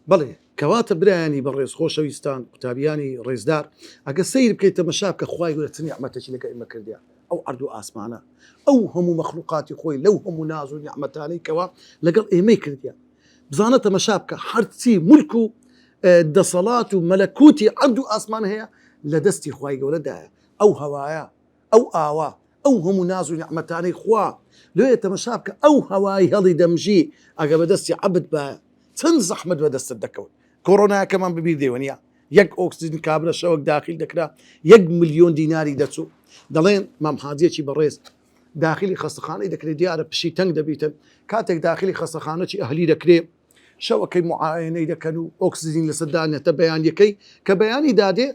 بەڵێ کەواتە برایانی بەڕێز خۆشەویستان قوتابیانی ڕێزدار ئەگە سەیر بکەیت تەمەشا بکە خوای گەورە چ نیعمەتێکی لەگە ئێمە کردیە ئەو ئەرد و ئاسمانە ئەو هەموو مەخلوقاتی خۆی لەو هەموو ناز و نیعمەتانەی کەوا لەگەڵ ئێمەی کردیە بزانە تەمەشا بکە هەرچی مولک و دەسەڵات و مەلەکوتی ئەرد و ئاسمان هەیە لە دەستی خوای گەورەدایە ئەو هەوایە ئەو ئاوا ئەو هەموو ناز و نیعمەتانەی خوا لێ تەمەشا بکە ئەو هەوای هەڵی دەمژی ئەگە بەدەستی عەبد بە چەند زەحمەت بەدەستت دەکەوت کۆڕۆناکەمان ببیر دێوەنیا یەک ئۆکسیجن کابرا شەوەک داخل دەکرا 1 ملیۆن دیناری دەچوو دەڵێن مام حاجیەکی بەڕێز داخلی خەستەخانەی دەکرێت دیارە پشی تەنگ دەبیتن کاتێک داخلی خەستەخانەی ئەهلی دەکرێت شەوەکەی معاینەی دەکەن و ئۆکسیجن لەسەردانێتە بەیانیەکەی کە بەیانی دادێ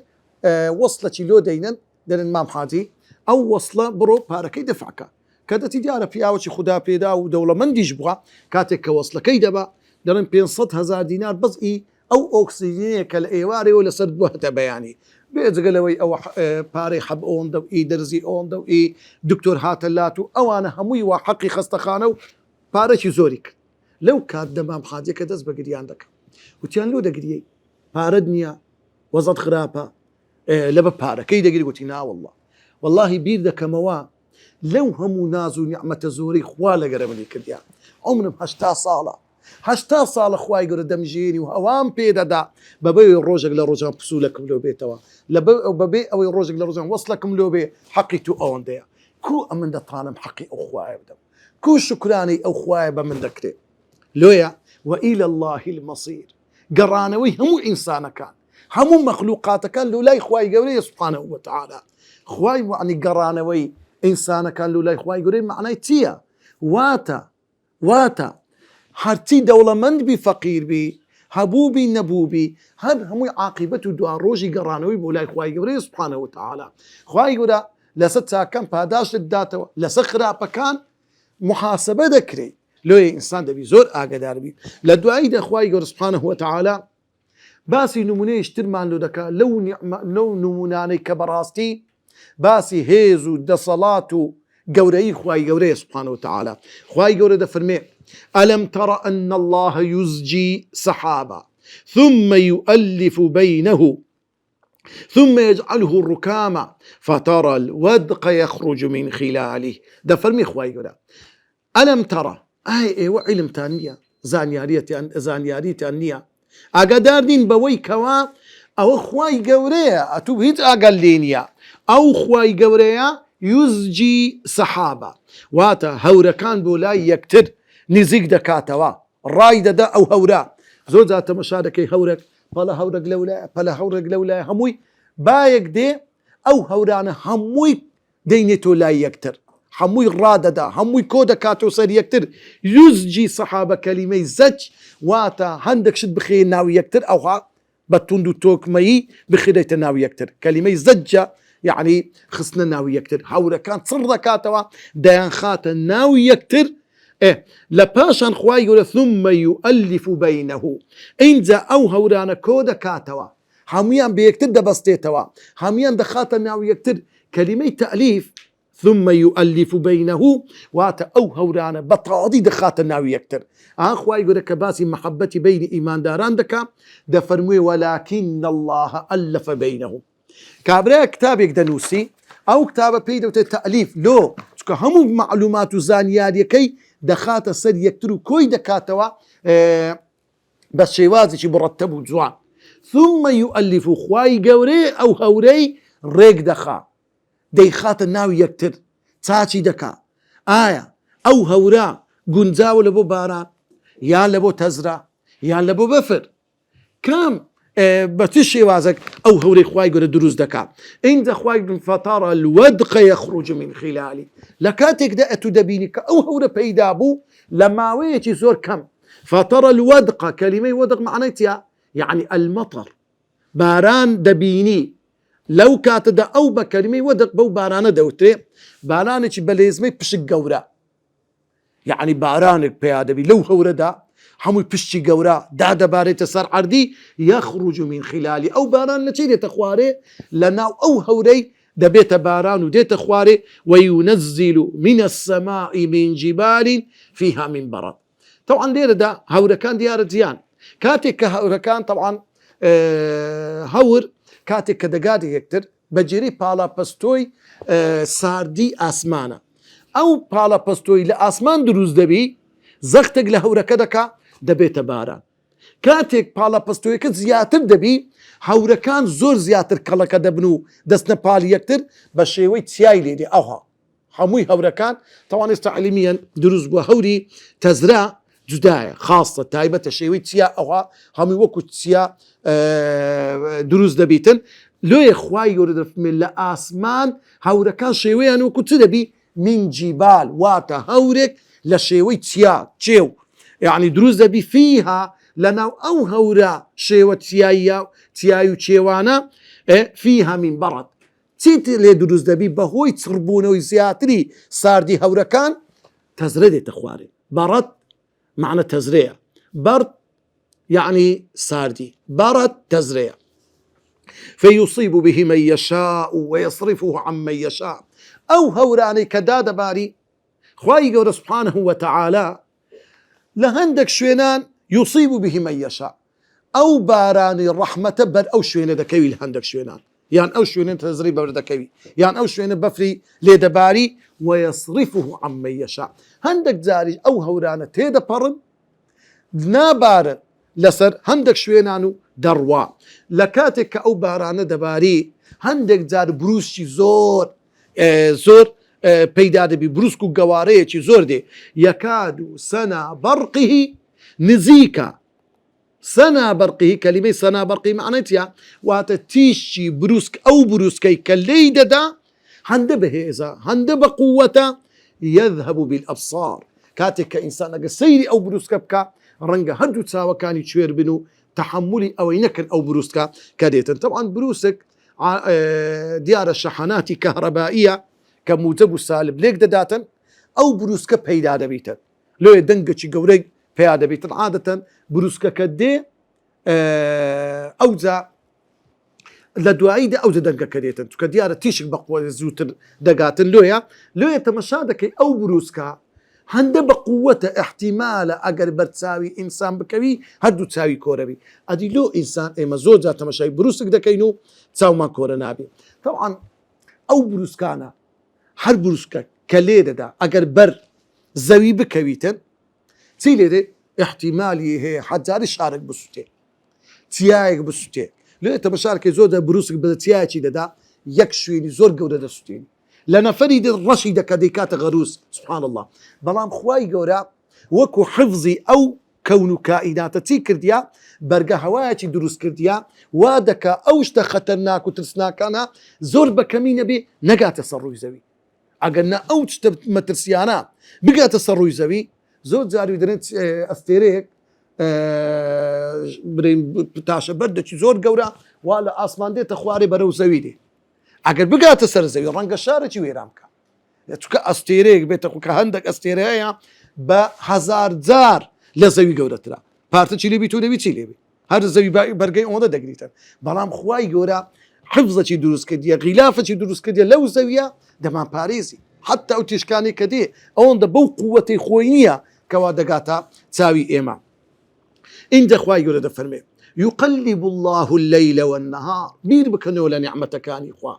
وەصلەکی لۆ دەینن دەرن مام حاجی ئەو وەصلە بڕۆ پارەکەی دەفعکە کە دەتی دیارە پیاوەی خوددا پێدا و دەوڵەمەندیش بووە کاتێک کە وەصلەکەی دەبا دەڵێن 500,000 دینار بەزئی ئەو ئۆکسیجنەیە کە لە ئێوارەوە لەسەر بووەتە بەیانی بێجگەلەوەی ئەوە پارەی حەب ئەوەندە و ئی دەرزی ئەوەندە و ئی دکتۆر هاتەلات و ئەوانە هەمووی وا حەقی خەستەخانە و پارەکی زۆری کرد لەو کات دەمام حاجەکە دەست بە گریان دەکەم وتیان لۆ دەگریەی پارەت نییە وەزەت خراپە لەبە پارەکەی دەگری گوتی ناوەڵڵا واللهی بیر دەکەمەوە لەو هەموو ناز و نیعمەتە زۆرەی خوا لەگەرە منی کردیان عمرم 80 ساڵە هشتا صال خواي قرد دمجيني وهوام بيددا ببي الروجك لروجان بسولكم لو بيتوا ببي او الروجك لروجان وصلكم لو بي حقي تو اون دي كو امن دطالم حقي اخواي بدم كو شكراني اخواي بمن دكتي لويا والى الله المصير قرانوي هم انسان كان هم مخلوقات كان لو لا اخواي قولي سبحانه وتعالى خواي يعني قرانوي انسان كان لو لا اخواي قولي معناه تيا واتا هرتي دولمند بي فقير بي هبوبي نبوبي هذا هم عاقبته دعاء روجي قرانوي مولاي خواي قولي سبحانه وتعالى خواي قولي لستا كان باداش الداتا لسخرا بكان محاسبه ذكري لو انسان دبي زور اقدار بي لدعاء اخواي قولي سبحانه وتعالى باسي نموني اشترمان لو دكا لو نموناني كبراستي باسي هيزو دصلاتو قوري خواي قوري سبحانه وتعالى خواي قوري دفرمي ألم تر أن الله يزجي سحابا ثم يؤلف بينه ثم يجعله الركاما فترى الودق يخرج من خلاله دفرمي خواي قوري ألم ترى أي وعلم تانية زانيارية أنية أقدار دين بوي كوا أو خواي قوري أتوبهيت أقلينيا أو خواي قوري يزجي سحابا واتا هوركان بولاي يكتر نزيق دكاتوا رايدة دا أو هورا زود ذات مشاركي هورك بلا هورك لولا هموي بايك دي أو هورانا هموي دينتو لا يكتر هموي رادة دا هموي كودا كاتو سر يكتر يزجي سحابا كلمة زج واتا هندك شد بخير ناوي يكتر أو بتوندو توك مي بخير ناوي يكتر كلمة زجة يعني خصنا ناوي يكتر هورا كانت صر كاتوا ديان خات ناوي يكتر لباشان خواي يقول ثم يؤلف بينه انزا او هورانا كودا كاتوا هميان بيكتر دبستيتوا هميان دخات ناوي يكتر كلمة تأليف ثم يؤلف بينه واتا او هورانا بطاضي دخات الناوي يكتر خواي يقول كباسي محبتي بين ايمان داران دكا دفرمي ولكن الله ألف بينهم كابرا كتابك دنوسي او كتاب بيدو تأليف لو هم معلومات زانياري كي دخات السر يكترو كوي دكاتوا بس شيوازي شي مرتبو جوان ثم يؤلف خواي قوري او هوري ريق دخا ديخات الناوي يكتر تاتي دكا او هورا قنزاو لبو باران يا لبو تزرع يا لبو بفر كم بتشي وازك او هوري خواي قول دروز دكا عند خواي فترى الودق يخرج من خلالي لكاتك دأتو دبينك او هوري بيدابو لما ويتي زور كم فترى الودق كلمة ودق معناتها يعني المطر باران دبيني لو كانت دا او بكلمة ودق بو باران دوتري بارانك بليزمي بشق قورا يعني بارانك بيادبي لو هوري دا هموي بشتي قورا دادا باري تسار عردي يخرج من خلالي او باران نتيجة تخواري لنا او هوري دبيت باران وديت خواري وينزل من السماء من جبال فيها من برد طبعا ليرة دا هوركان ديار زيان كاتك هوركان طبعا هور كاتك دقادي يكتر بجري بالا بستوي ساردي اسمانا او بالا بستوي لاسمان دروز دبي زختك لهورك دكا دبيت باران كاتك بالا بستويك زياتر دبي هوركان زور زياتر كلك دبنو دسنا بالي يكتر بشيوي تياي ليدي اوها هموي هوركان طبعا استعلميا دروز وهوري تزرع جداية خاصة تايبة تشيوي تيا اوها همي وكو تيا دروز دبيتن لو يخواي يورد من لاسمان هوركان شيوي انو كنت دبي من جبال واتا هورك لشيوي تيا تشيو يعني دروز دبي فيها لنا او هورا شيوة تيايو تشيوانا فيها من برد تيت لي دروز دبي بهوي تربونه وزياتري ساردي هوركان تزردي تخواري برد معنى تزريع برد يعني ساردي برد تزريع فيصيب به من يشاء ويصرفه عن من يشاء او هوراني كداد باري خواهي قول سبحانه وتعالى لهندك شوينان يصيب به من يشاء او باراني الرحمة بر او شوينة دكوي لهندك شوينان يعني او شوينة تزري بردكوي يعني او شوينة بفري ليدباري ويصرفه عن من يشاء هندك زاري او هورانة تيدا برن نابارن لەسەر هەندێک شوێنان و دەڕوا لە کاتێک کە ئەو بارانە دەباری هەندێک جار بروسکی زۆر زۆر پەیدا دەبی بروسک و گەوارەیەکی زۆر دێ یەکاد و سەنا بەرقیهی نزیکە سەنا بەرقیهی کەلیمەی سەنا بەرقی معنەیە واتە تیشی بروسک ئەو بروسکەی کە لێی دەدا هەندە بەهێزە هەندە بە قووەتە يذهب بالأبصار كاتك كإنسان أجا سيري أو بروسكا بكا رنجا هدو تساوى كان يتشوير بنو تحملي أو ينكن أو بروسكا كاديتا طبعا بروسك ديار الشحنات كهربائية كموجب سالب ليك داتا أو بروسكا بيدا دبيتا لو يدنجا شي قوري بيدا بيتا عادة بروسكا كدي أوزا لدواعي دي أوزا دنجا كديتا كديارة تيشك بقوة زوتر دقاتن لويا تمشادك أو بروسكا هەندە بە قووەتە احتیمالە ئەگەر بەرچاوی ئینسان بکەوی هەردوو چاوی کۆرەوی ئەدی لۆ ئینسان ئێمە زۆر جار تەماشای بروسک دەکەین و چاومان کۆرە نابێ طبعاً ئەو بروسکانە هەر بروسکە کە لێ دەدا ئەگەر بەر زەوی بکەویتن چی لێدێ احتیمالی هەیە حەجاری شارێک بسووتێ چیایەک بسووتێ لێ تەماشارکەی زۆر بروسک بە چیایەکی دەدا یەک شوێنی زۆر گەورە دەسووتێنی لنفرد الرشد كديكات غروس سبحان الله بلام خواي قورا وكو حفظي أو كون كائنات تيكرديا برقا هواياتي دروس كرديا وادكا أوشتا خطرناك وترسناك أنا زور بكمين بي نقا تصرف زوي أقلنا أوشتا مترسيانا بقى تصرف زوي زور زاري درنت أستيريك بتاشا بردش زور قورا ولا أصمان دي تخواري برو زوي دي اگر بگات سر زوی رنگ شارە چی وێرام کە چکە ئەستێرەیەک بێتە کە هەندێک ئەستێرەیە بە هەزار جار لە زەوی گەورەترا پارتە چی لێبی تۆ دەبی چی لێبی هەر زەوی بەرگەی ئەوەندە دەگریتن بەڵام خوای گەورە حفزەکی دروست کردیە غیلافەکی دروست کردیە لەو زەویە دەمان پارێزی حتى ئەو تیشکانی کە دێ ئەوەندە بەو قووەتەی خۆی نییە کەوا دەگاتە چاوی ئێمە اینجا خوای گەورە دەفەرمێ يقلب الله الليل والنهار بير بكنو لنعمة كاني خوا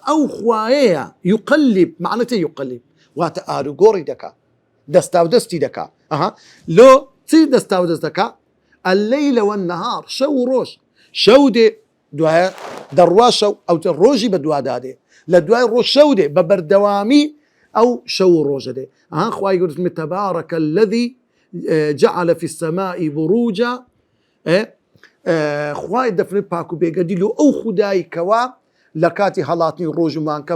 أو خوايا يقلب معناته يقلب واتآرو قوري دكا دستاو دستي دكا لو تي دستاو دست دكا الليل والنهار شو روش شو دي دواء درواشو أو الروجي بدوا دادي لدواء روش شو دي ببردوامي أو شو روج دي خواي يقول تبارك الذي جعل في السماء بروجا خوای دەفرێت پاک و بێگەدی لۆ ئەو خودایی کەوا لە کاتی هەڵاتنی ڕۆژمان کە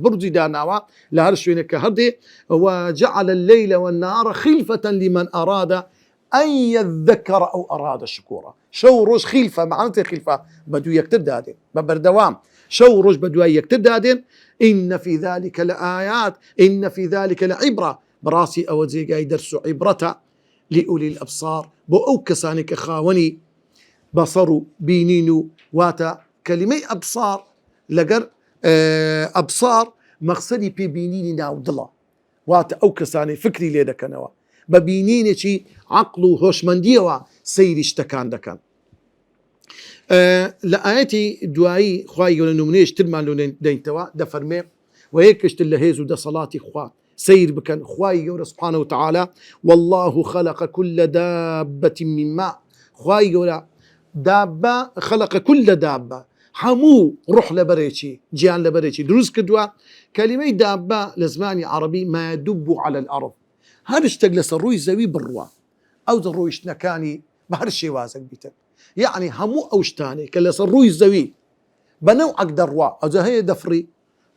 بروجی داناوە لە هەر شوێنێک کە هەردێ وجعل الليل والنهار خلفة لمن أراد أن يذكر أو أراد شكورا شو ڕۆژ خلفة معناته خلفة بدو یەکتر دادێن بە بەردەوام شو ڕۆژ بە دوای یەکتر دادێن إن في ذلك لآيات إن في ذلك لعبرة براسي أو جێگای دەرس و عیبرەتە لأولي الأبصار بۆ ئەو کەسانی کە خاوەنی بصروا بينينو واتا كلمة أبصار لقر أبصار مقصدي بي بينيني ناو دلا واتا أو كساني فكري ليدا كانوا ببينيني شي عقلو هوشمنديوا سيري اشتكان دكان لآياتي دعائي خواهي يقول نمنيش ترمان لون دينتوا دفرمي وهيك اشتلهيزو دا صلاتي خواه سير بكن خواهي يقول سبحانه وتعالى والله خلق كل دابة من ماء خواهي يقول دابة خلق كل دابة حمو روح لبريتشي جيان لبريتشي دروس كدوا كلمة دابة لزماني عربي ما يدب على الأرض هذا اشتغل الروي زوي بالروا أو الروي اشتنكاني بهر الشي وازك بيتن يعني همو أوشتاني كلا الروي زوي بنو أقدر روا أو هي دفري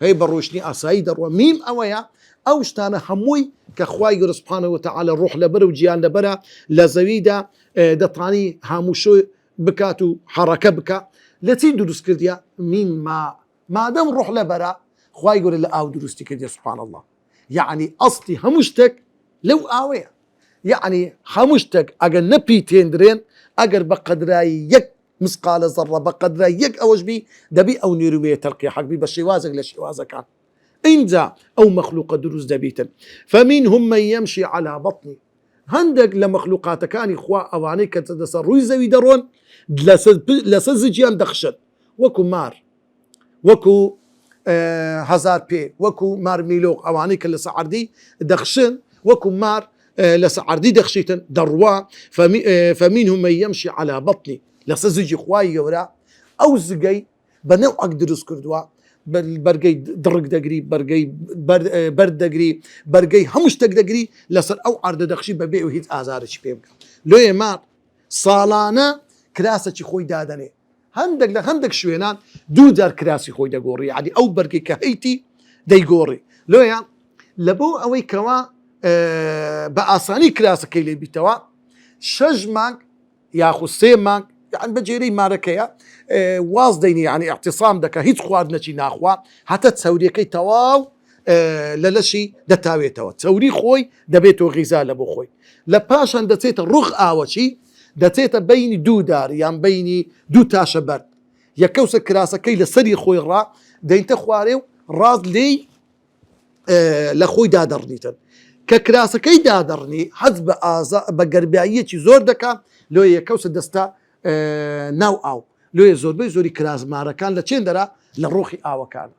هي بروشني أساي دروا ميم أويا أوشتانا هموي كخواي سبحانه وتعالى الروح لبر وجيان لبرا لزويدا دطاني هاموشو بكاتو حركة بكا لتين دروس كرديا من ما دام روح لبرا خواي يقول لا أو دروستي كرديا سبحان الله يعني أصلي همشتك لو آوية يعني همشتك أجر نبي تندرين أجر بقدراي يك مثقال ذرة بقدراي يك أوج بي دبي أو نيرومية تلقي حق بي بشيوازك لشيوازك كان إنزا أو مخلوق دروس دبيتا فمنهم من يمشي على بطني هندق لمخلوقات كان إخوة أواني كتدسر روي زوي درون لسزجيان دخشت وكو مار وكو هزار بي وكو مار ميلوق أواني كالسعردي دخشن وكو مار لسعردي دخشيتن دروا فمنهم من يمشي على بطني لسزجي خواي يورا أو زجي بنوع درس كردوا برجي درق دقري برجي برد دقري برجي همش دقري لسر أو عرض دخشي ببيع وهيد آزارش بيبقى لو يمار صالانة كراسة خوي دادني هندك شوينان دو دار كراسي خوي دقوري يعني أو برجي كهيتي ديقوري لو يا لبو أوي كوا بأساني كراسة كيلي بيتوا شجمك ياخو سيمك يعني بجيري ماركيا واصديني يعني اعتصام دكا هيت خواردنا شي ناخوا حتى تسوري كي تواو للشي دتاوي توا تسوري خوي دبيتو غذاء لبو خوي لباشان دتيت الرخ آوشي دتيت بيني دو دار يعني بيني دو تاشا برد يا كوسا كراسة كي لسري خوي الرا دينت خواريو راض لي لخوي دادرنيتن ككراسة كي دادرني حزب بقربيعية زور دكا لو يا كوسا دستا ناو أو لو زور بي زوري كراز مارا كان لتشين درا لروخي آوا كان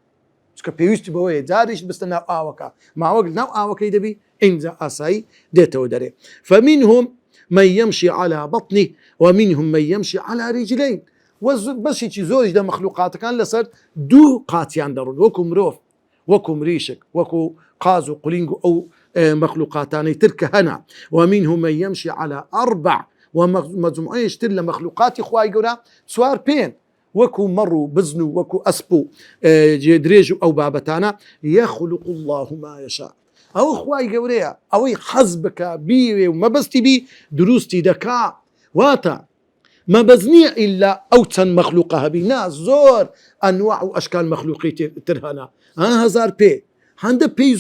سكا بيوستي بوي داريش بس ناو آوا كان ما وقت ناو آوا كي دبي انزا أساي ديتو داري فمنهم من يمشي على بطني ومنهم من يمشي على رجلين بس يجي زورج ده مخلوقات كان لسر دو قاتيان درون وكو مروف وكو مريشك وكو قازو قلينجو أو مخلوقاتاني ترك هنا ومنهم من يمشي على 4 ومجموعين يشتري لمخلوقات خواي قولا سوار بين وكو مروا بزنو وكو أسبو جدريجو أو بابتانا يخلق الله ما يشاء أو خواي قوليا أو حزبك بي وما بستي بي دروستي دكا واتا ما بزني إلا أوتن مخلوقها بناس زور أنواع وأشكال مخلوقي ترهنا أنا هزار بي هند بي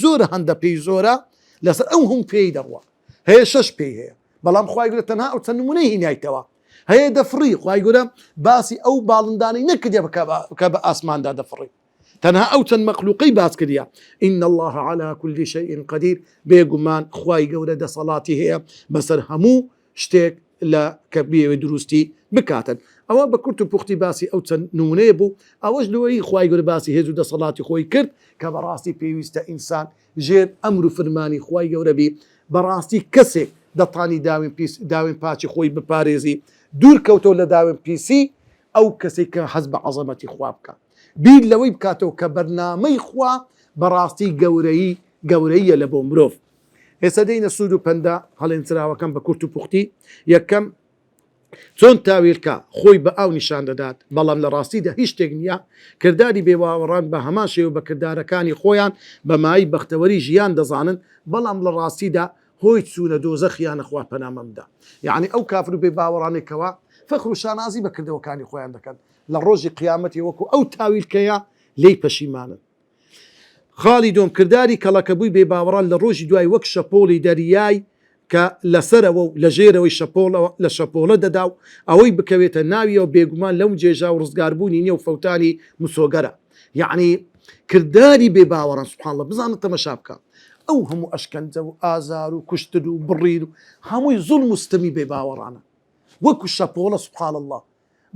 زورة لسر أو هم بي دروا هي شش بي هي بلام خواي يقول تنها أو تنمونيه نهايتوا هي دفري خواي يقول باسي أو بالنداني نكد كبا أسمان دا دفري تنها أو تن مخلوقي باس كديا إن الله على كل شيء قدير بيقمان خواي يقول دا صلاتي هي بسر همو شتيك لا كبير دروستي بكاتن أو بكرت بوختي باسي أو تن نمونيبو أو جلوي خواي يقول باسي هزو دا صلاتي خوي كرت كبراسي بيويستا إنسان جير أمر فرماني خواي يقول بي براسي كسي دطاني داوين باتشي خوي بباريزي دور كوتو لداوين بيسي أو كسي حسب عظمة خوابك بيد لوي بكاتو كبرنامي خوا براستي قوري لبو مروف هسا دينا سودو بندا هل انتراوا كم بكورتو بوختي يكم چۆن تاویلکە خۆی بە ئاو نیشان دەدات بەڵام لە ڕاستیدا هیچ شتێک نییە کردداری بێواوەڕان بە هەمان شێوە بە کردارەکانی خۆیان بەمایی بەختەوەری ژیان دەزانن بەڵام لە ڕاستیدا هۆی چوونە دۆزەخیان نەخوا پەنامەمدا یعنی ئەو کافر و بێ باوەڕانێکەوە فەخر و شانازی بە کردەوەکانی خۆیان دەکەن لە ڕۆژی قیامەتی وەکو ئەو تاویلکەیە لێی پەشیمانن خاڵی دوم کردداری کەڵەکەبووی بێ باوەڕان لە ڕۆژی دوای وەک شەپۆڵی دەریای کە لەسەرەوە و لە ژێرەوەی لە شەپۆڵە دەدا و ئەوەی بکەوێتە ناویەوە بێگومان لەم جێژا و ڕزگاربوونی نییە و فەوتانی مسۆگەرە یعنی کردداری بێ باوەڕان سوبحان الله بزانە تەمەشا بکە ئەو هەموو ئەشکەنجە و ئازار و کوشتن و بڕین و هەمووی زوڵم و ستەمی بێ باوەڕانە وەکو شەپۆڵە سوبحان الله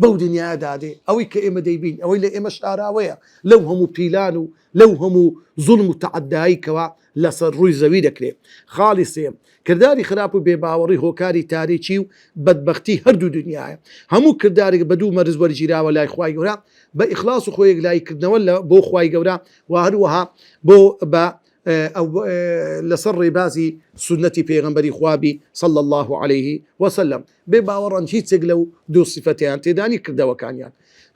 بەو دنیا دادێ ئەوەی کە ئێمە دەیبین ئەوەی لە ئێمە شاراوەیە لەو هەموو پیلان و لەو هەموو زوڵم و تەعەداییکەوە لەسەر ڕووی زەوی دەکرێت خاڵی سێم کردداری خراپ و بێباوەڕی هۆکاری تاریکی و بەدبەختی هەردوو دنیاە هەموو کرددارێک بە دوو مەرز وەرگیراوە لای خوای گەورە بە ئیخلاص و خۆی لایکردنەوە بۆ خوای گەورە و هەروەها بۆ بە لەسەر ڕێبازی سنەتی پێغەمبەری خوابی صلى الله عليه وسلم بێ باوەڕان هیچێک لەو دوو سیفەتیان تێدانی کردەوەکانیان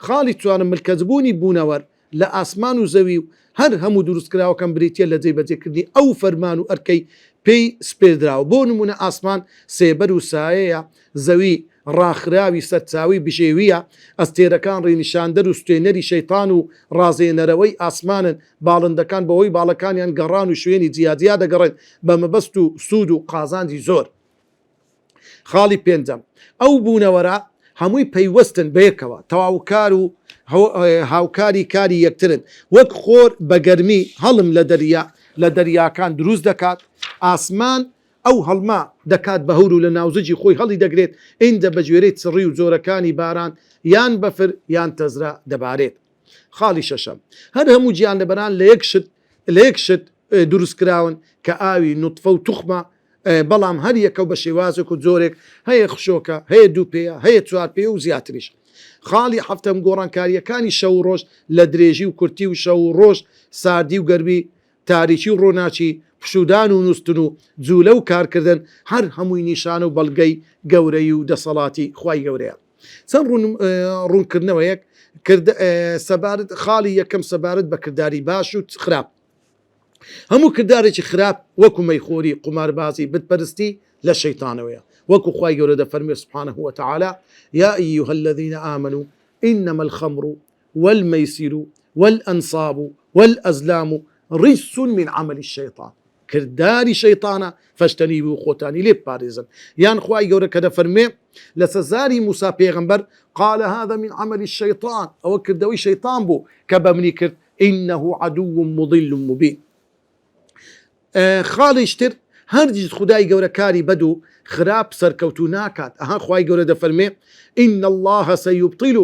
خاڵی توانم ملکەزبوونی بوونەوەر لە ئاسمان و زەوی و هەر هەموو دروستکراوەکەم بریتە لە جێبەجێکردنی ئەو فەرمان و ئەرکەی پێی سپێدراوە بۆ نمونە ئاسمان سێبەر و سایەیە زەوی ڕاخراوی سەرچاوی بژێویە ئەستێرەکان ڕێنیشاندەر و ستێنەری شەیتان و ڕازێنەرەوەی ئاسمانن باڵندەکان بەوەی باڵەکانیان گەڕان و شوێنی جیاجیا دەگەڕێن بە مەبەست و سوود و قازاندی زۆر خاڵی پێنجەم ئەو بوونەوەرە هەمووی پەیوەستن بەیەکەوە تەواوکار و هاوکاری کاری یەکترن وەک خۆر بە گەرمی هەڵم لە دەریاکان دروست دەکات ئاسمان ئەو هەڵما دەکات بەهور و لە ناوزجی خۆی هەڵی دەگرێت ئینجا بە گوێرەی چڕی و جۆرەکانی باران یان بەفر یان تەزرا دەبارێت خاڵی شەشەم هەر هەموو گیان لەبەران لە یەک شت دروستکراون کە ئاوی نوتفە و توخمە بەڵام هەر یەکە بە شێوازێک و جۆرێک هەیە خشۆکە هەیە دوو پێەیە هەیە چوار پێ و زیاتریش خاڵی هەفتەم گۆڕانکاریەکانی شەو و ڕۆژ لە درێژی و کورتی و شەو و ڕۆژ ساردی و گەربی تاریکی و ڕۆناچی پشودان و نووسن و جوولە و کارکردن هەر هەمووی نیشان و بەڵگەی گەورەی و دەسەڵاتی خوای گەورەیە چەند ڕوونکردنەوەیەک سەبارەت خاڵی یەکەم سەبارەت بە کردداری باش و خراپ هەموو کردارێکی خراپ وەکو مەیخۆری قماربازی بتپەرستی لە شەیتانەوەیە وەکو خوای گەورە دەفەرمێ سبحانه وتعالى يا أيها الذين آمنوا إنما الخمر والميسر والأنصاب والأزلام رجس من عمل الشيطان کردداری شەیتانە فەشتەنی و خۆتانی لێ بپارێزن یان خوای گەورە کە دەفەرمێ لە سەزاری موسا پێغەمبەر قال هذا من عمل الشيطان ئەوە کردەوەی شەیتان بوو کە بەمنی کرد إنه عدو مضل مبين خاڵیشتر هەرگیز خدای گەورە کاری بەد و خراپ سەرکەوتو ناکات ئەها خوای گەورە دەفەرمێ إن الله سيبطل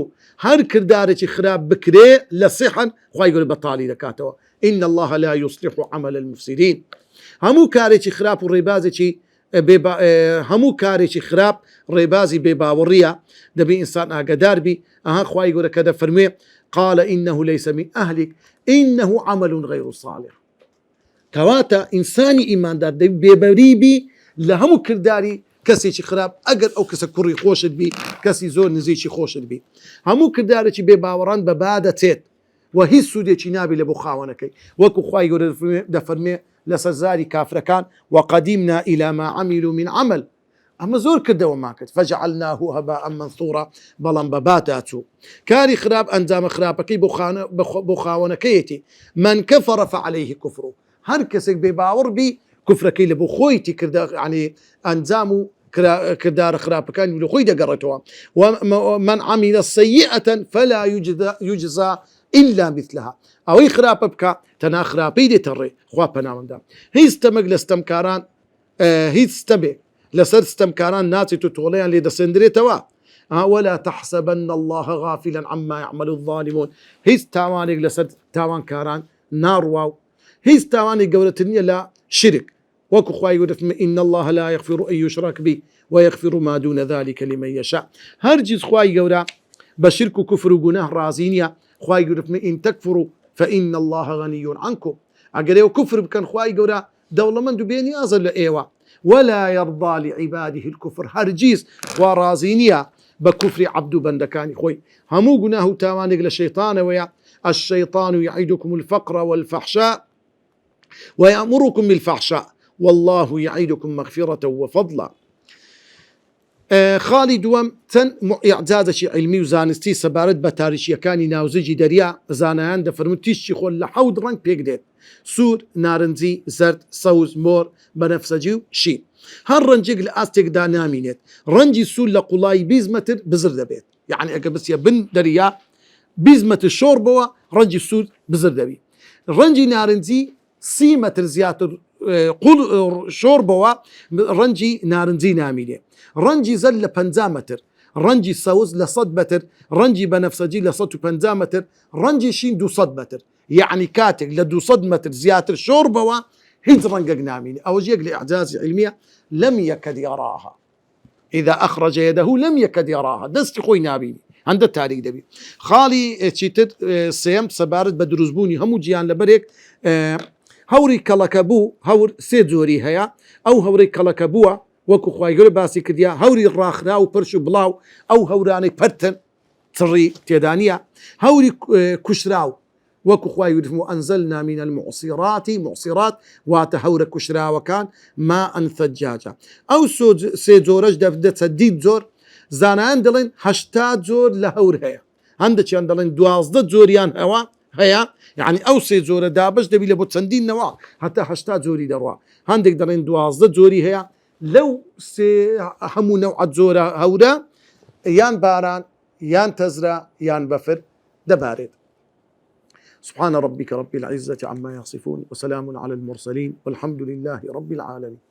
هەر کردارێکی خراپ بکرێ لە سحن خوای گەورە بەتاڵی دەکاتەوە إن الله لا يصلح عمل المفسدين هەموو کارێکی خراپ و ڕێبازێکی هەموو کارێکی خراپ ڕێبازی بێباوەڕیە دەبێ ئینسان ئاگدار بی ئەها خوای گەورە کە دەفەرمێ قال إنه ليس من أهلك إنه عمل غير صالح کەواتە ئینسانی ئیماندار بێبەریبی لە هەموو کردداری کەسێکی خراپ ئەگەر ئەو کەسە کوڕی خۆشت بی کەسی زۆر نزیکی خۆشت بی هەموو کردارێکی بێباوەڕان بە بادەچێت و هیچ سوودێکی نابی لە بۆ خاوەنەکەی وەکو خوای گەورە دەفەرمێ لە سەرزاری کافرەکان وقدیمنا إلى ما عملوا من عمل ئەمە زۆر کردەوە ماکرد فجعلناه هباء منثورا بەڵام بەبات داچوو کاری خراپ ئەنجامە خراپەکەی بۆ خاوەنەکەیەتی من كفر فعليه كفره هەر کەسێک بێباوەڕ بی کوفرەکەی لە بۆ خۆیتی کرد عنی ئەنجام و کردارە خراپەکانی لە خۆی دەگەڕێتەوە ومن عمل سيئة فلا يجزى إلا مثلها ئەوەی خراپە بکە تەنا خراپەی دێتەڕێ خوا پەناوەندە هیچ ستەمەک لە ستەمکاران هیچ ستەمێ لەسەر ستەمکاران ناچێت و تۆڵەیان لێ دەسەندرێتەوە ولا تحسبن الله غافلا عما يعمل الظالمون هیچ تاوانێک لەسەر تاوانکاران ناڕوا و هیچ تاوانی گەورەتر نییە لە شرک وەکو خوای گەورە دەفەرمێ إن الله لا يغفر أن يشرك به ويغفر ما دون ذلك لمن يشاء هەرگیز خوای گەورە بە شرک و کوفر و گوناه ڕازی نییە خوای گەورە دەفەرمێ إن تكفروا فإن الله غني عنكم ئەگەر ئێوە کوفر بکەن خوای گەورە دەوڵەمەند و بێنیازە لە ئێوە ولا يرضى لعباده الكفر هەرگیز خوا ڕازی نییە بە کوفری عەبد و بەندەکانی خۆی هەموو گوناه و تاوانێک لە شەیتانەوەیە الشيطان يعدكم الفقر والفحشاء ويأمركم بالفحشاء والله يعيدكم مغفرة وفضلا خاڵی دووەم چەند ئیعجازێکی علمی و زانستی سەبارەت بە تاریشیەکانی ناوزەجی دەریا زانایان دەفەرمون تیشتی خۆل لە 7 ڕەنگ پێک دێت سوور نارنجی زەرد سەوز مۆر بەنەفسەجی و شین هەر ڕەنجێک لە ئاستێکدا نامینێت ڕەنجی سوور لە قوڵایی 20 متر بزر دەبێت یعنی ئەگە بچیە بن دەریا 20 متر شۆڕ بەوە ڕەنجی سوور بزر دەبی ڕەنجی نارنجی 30 متر زیاتر شۆڕ بەوە ڕەنجی نارنجی نامینێ ڕەنجی زەر لە 50 متر ڕەنجی سەوز لە 100 متر ڕەنجی بەنەفسەجی لە 150 متر ڕەنجی شین 200 متر یعنی کاتێک لە 200 متر زیاتر شۆڕ بەوە هیچ ڕەنگەک نامینێ ئەوە یەک لە ئیعجازی علمیە لم يكد يراها إذا أخرج يده لم يكد يراها دەستی خۆی نابینی هەندە تاریک دەبی خاڵی چیتر سێم سەبارەت بە دروستبوونی هەموو گیان لەبەرێک هەوری کەڵەکە بوو هەور سێ جۆری هەیە ئەو هەورەی کەڵەکە بووە وەکو خوای گەورە باسی کردیا هەوری ڕاخرا و پرش و بڵاو ئەو هەورانەی پەرتن چڕی تێدانە هەوری کوشراو وەکو خوای گەورە ئەنزەلنا من المعصرات معصرات واتە هەورە کوشراوەکان ماء ثجاجا ئەو سێ جۆرەش دەچە دیت جۆر زانایان دەڵێن 80 جۆر لە هەور هەیە هەندێکیان دەڵێن 12 جۆریان هەیە يعني ئەو سێ جۆرە دابش دەبی لە بۆ چەندینەوە هەتا 80 جۆری دەڕوا هەندێک دەڵێن 12 جۆری هەیە لەو هەموو نەوعەت جۆرە هەورە یان باران یان تەزرا یان بەفر دەبارێت سبحان ربك رب العزة عما يصفون وسلام على المرسلين والحمد لله رب العالمين